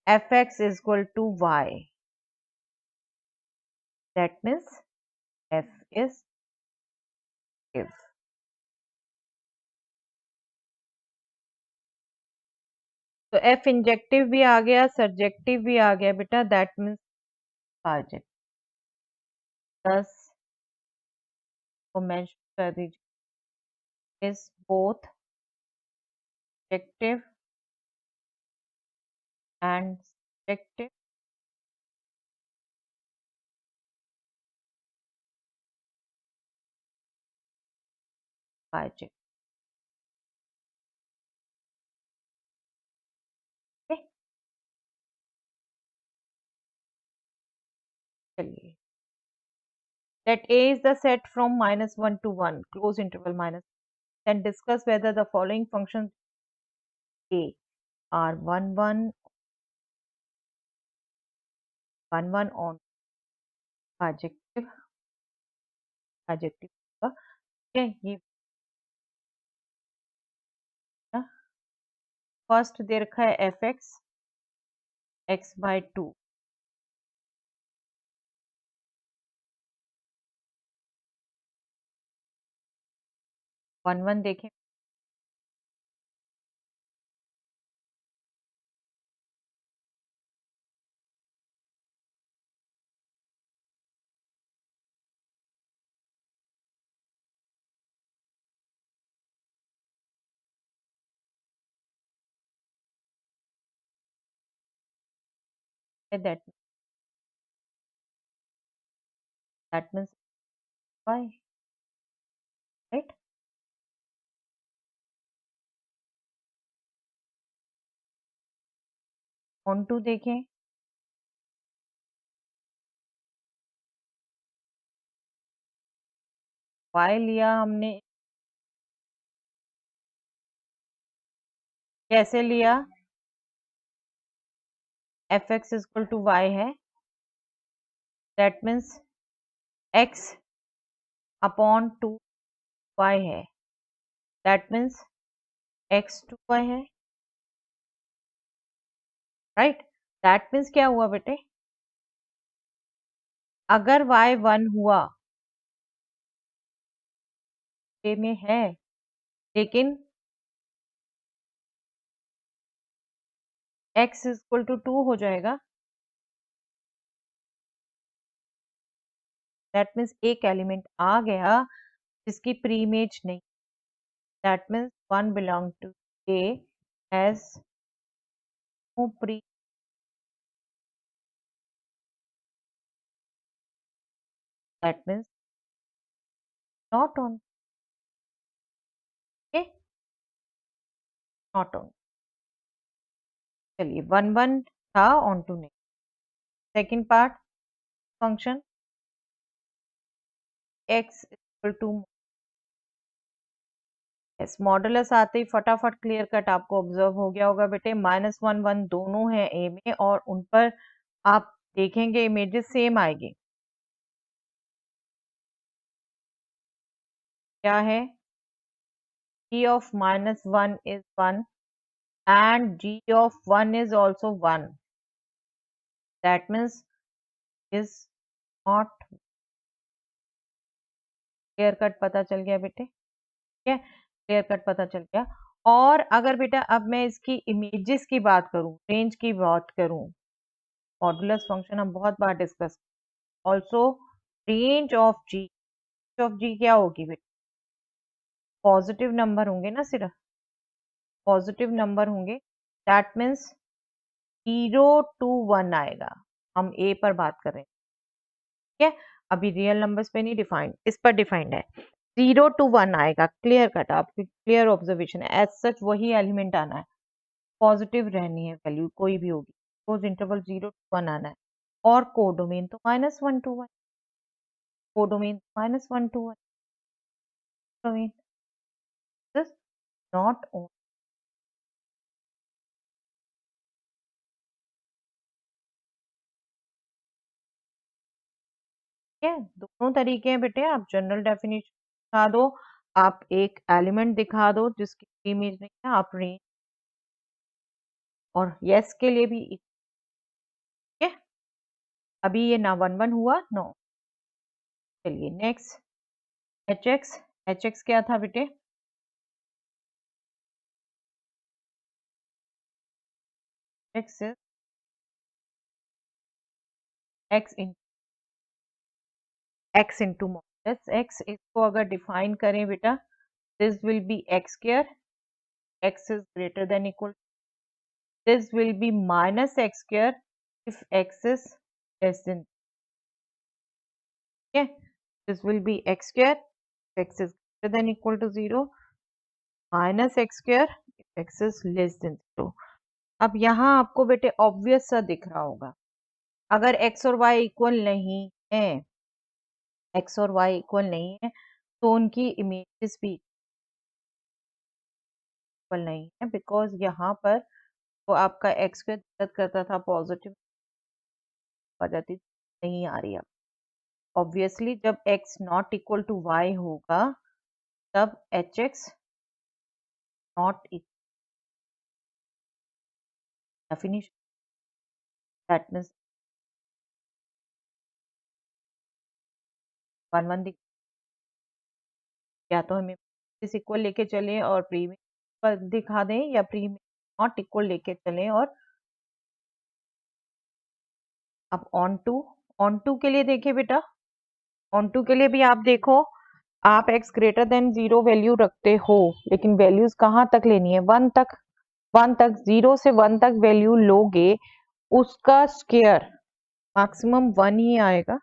fx is equal to y. That means f is if. तो f injective भी आ गया, surjective भी आ गया बेटा, that means बाजेक्ट। 10 को mention कर दीजिए, is both injective and surjective bijective. चलिए, that A is the set from -1 to 1, close interval minus. Then discuss whether the following functions A are 1 1 1 1 on adjective adjective है ये first they रखा है f x x bye 2 1 1 देखें that means y, right? on to देखें y लिया हमने, कैसे लिया, f x is equal to y है, that means x upon 2 y है, that means x to y है, राइट? दैट मीन्स क्या हुआ बेटे, अगर y 1 हुआ ये में है, लेकिन x इज इक्वल टू 2 हो जाएगा, दैट मीन्स एक एलिमेंट आ गया जिसकी प्री इमेज नहीं, that means 1 belong to A has no pre, that means not on, okay, not on। चलिए 1 1 था, on to नहीं। Second part function x equal to S, modulus आते ही फटाफट क्लियर कट आपको ऑब्जर्व हो गया होगा बेटे, -1 1 दोनों हैं ए में और उन पर आप देखेंगे इमेजेस सेम आएगी। क्या है, g of -1 is 1 and g of 1 is also 1, that means is not, clear cut पता चल गया बेटे, ठीक है, क्लियर कट पता चल गया। और अगर बेटा अब मैं इसकी इमेजेस की बात करूं, रेंज की बात करूं, मॉडुलस फंक्शन हम बहुत बार डिस्कस, ऑल्सो रेंज ऑफ जी क्या होगी बेटा, पॉजिटिव नंबर होंगे ना, सिर्फ पॉजिटिव नंबर होंगे, दैट मीन्स 0 to 1 आएगा, हम ए पर बात कर रहे हैं, ठीक है, अभी रियल नंबर्स पे नहीं डिफाइंड, इस पर डिफाइंड है, 0 to 1 आएगा, क्लियर कट, आपकी क्लियर ऑब्जर्वेशन है, एज सच वही एलिमेंट आना है, पॉजिटिव रहनी है वैल्यू कोई भी होगी, रोज इंटरवल 0 to 1 आना है, और कोडोमेन तो -1 to 1, codomain -1 to 1, domain not ठीक है, दोनों तरीके हैं बेटे, आप जनरल डेफिनेशन दिखा दो, आप एक एलिमेंट दिखा दो जिसकी इमेज नहीं है, आप रेंज और यस के लिए भी ठीक है। अभी ये ना 1 1 हुआ, नो। चलिए नेक्स्ट, एच एक्स क्या था बेटे? X x into modulus x. इसको अगर डिफाइन करें बेटा, this will B x square, x is greater than equal, this will B minus x square if x is less then, ठीक है, this will B x square x is greater than equal to 0 minus x square if x is less than 0। अब यहाँ आपको बेटे obvious सा दिख रहा होगा, अगर x और y इक्वल नहीं है, x और y इक्वल नहीं है तो उनकी इमेजेस भी इक्वल नहीं है, बिकॉज यहाँ पर तो आपका x पे मदद करता था पॉजिटिव आ जाती, नहीं आ रही। अब ऑब्वियसली जब x not equal to y होगा तब H X not definition, that means 1 1 दिख, या तो हमें इस इक्वल लेके चलें और प्री में पर दिखा दें, या प्री में नॉट इक्वल लेके चलें और अब ऑन टू के लिए देखिए बेटा, ऑन टू के लिए भी आप देखो, आप x ग्रेटर देन 0 वैल्यू रखते हो, लेकिन वैल्यूज कहाँ तक लेनी है? 1 तक, 1 तक, 0 से 1 तक वैल्यू लोगे, उसका स्क्वायर मैक्सिमम 1 ही आएगा,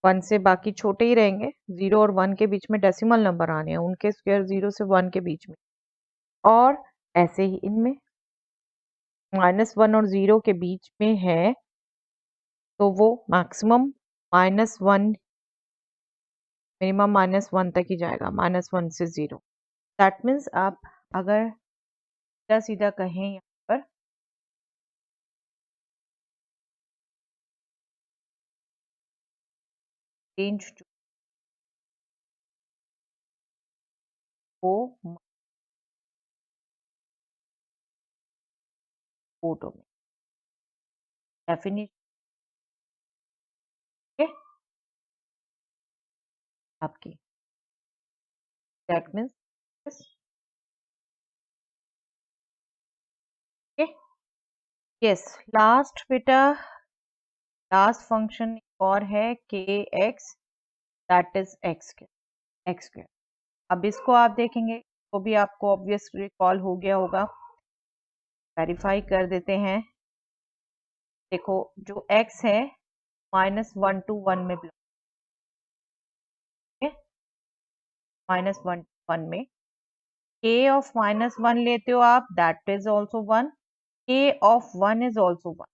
1 से बाकी छोटे ही रहेंगे, 0 और 1 के बीच में डेसिमल नंबर आने हैं, उनके स्क्वायर 0 से 1 के बीच में, और ऐसे ही इनमें -1 और 0 के बीच में है तो वो मैक्सिमम -1, मिनिमम -1 तक ही जाएगा, -1 से 0। दैट मीन्स आप अगर सीधा सीधा कहें यहाँ पर, रेंज टू को फोटो में डेफिनेशन आपकी, दैट मीन्स यस। लास्ट बेटा, लास्ट फंक्शन और है के x, that is x square. अब इसको आप देखेंगे तो भी आपको ऑब्वियस रिकॉल हो गया होगा, वेरीफाई कर देते हैं। देखो जो x है -1 to 1 में बिलोंग, -1 में k ऑफ -1 लेते हो आप, that is also 1, k of 1 is also 1,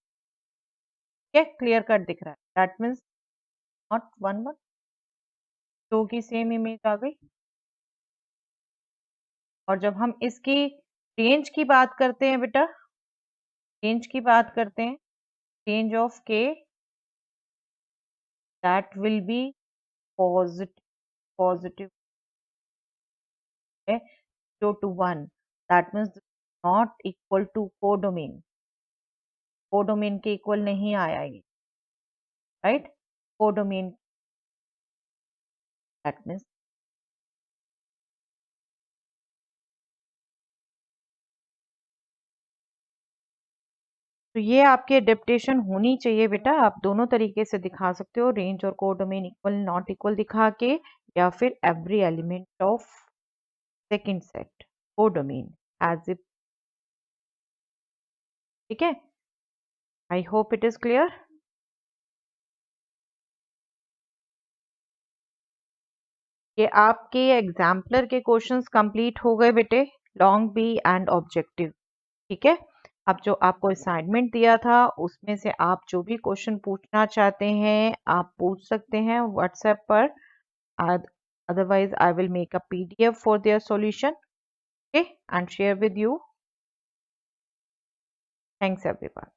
ठीक है, क्लियर कट दिख रहा है, दैट मीन्स नॉट 1 1, दो की सेम इमेज आ गई। और जब हम इसकी रेंज की बात करते हैं बेटा, रेंज की बात करते हैं, range of k that will be positive 0 to 1, that means not equal to codomain, codomain के इक्वल नहीं आया ये, राइट, कोडोमेन, that means तो ये आपकी एडेप्टेशन होनी चाहिए बेटा, आप दोनों तरीके से दिखा सकते हो, रेंज और कोडोमेन इक्वल नॉट इक्वल दिखा के, या फिर every element of second set codomain as if, ठीक है। I hope it is clear. ये आपके एग्जाम्पलर के क्वेश्चंस कंप्लीट हो गए बेटे, लॉन्ग बी एंड ऑब्जेक्टिव, ठीक है। अब जो आपको असाइनमेंट दिया था उसमें से आप जो भी क्वेश्चन पूछना चाहते हैं आप पूछ सकते हैं व्हाट्सएप पर, otherwise I will make a PDF for their solution, okay, and share with you. Thanks everyone.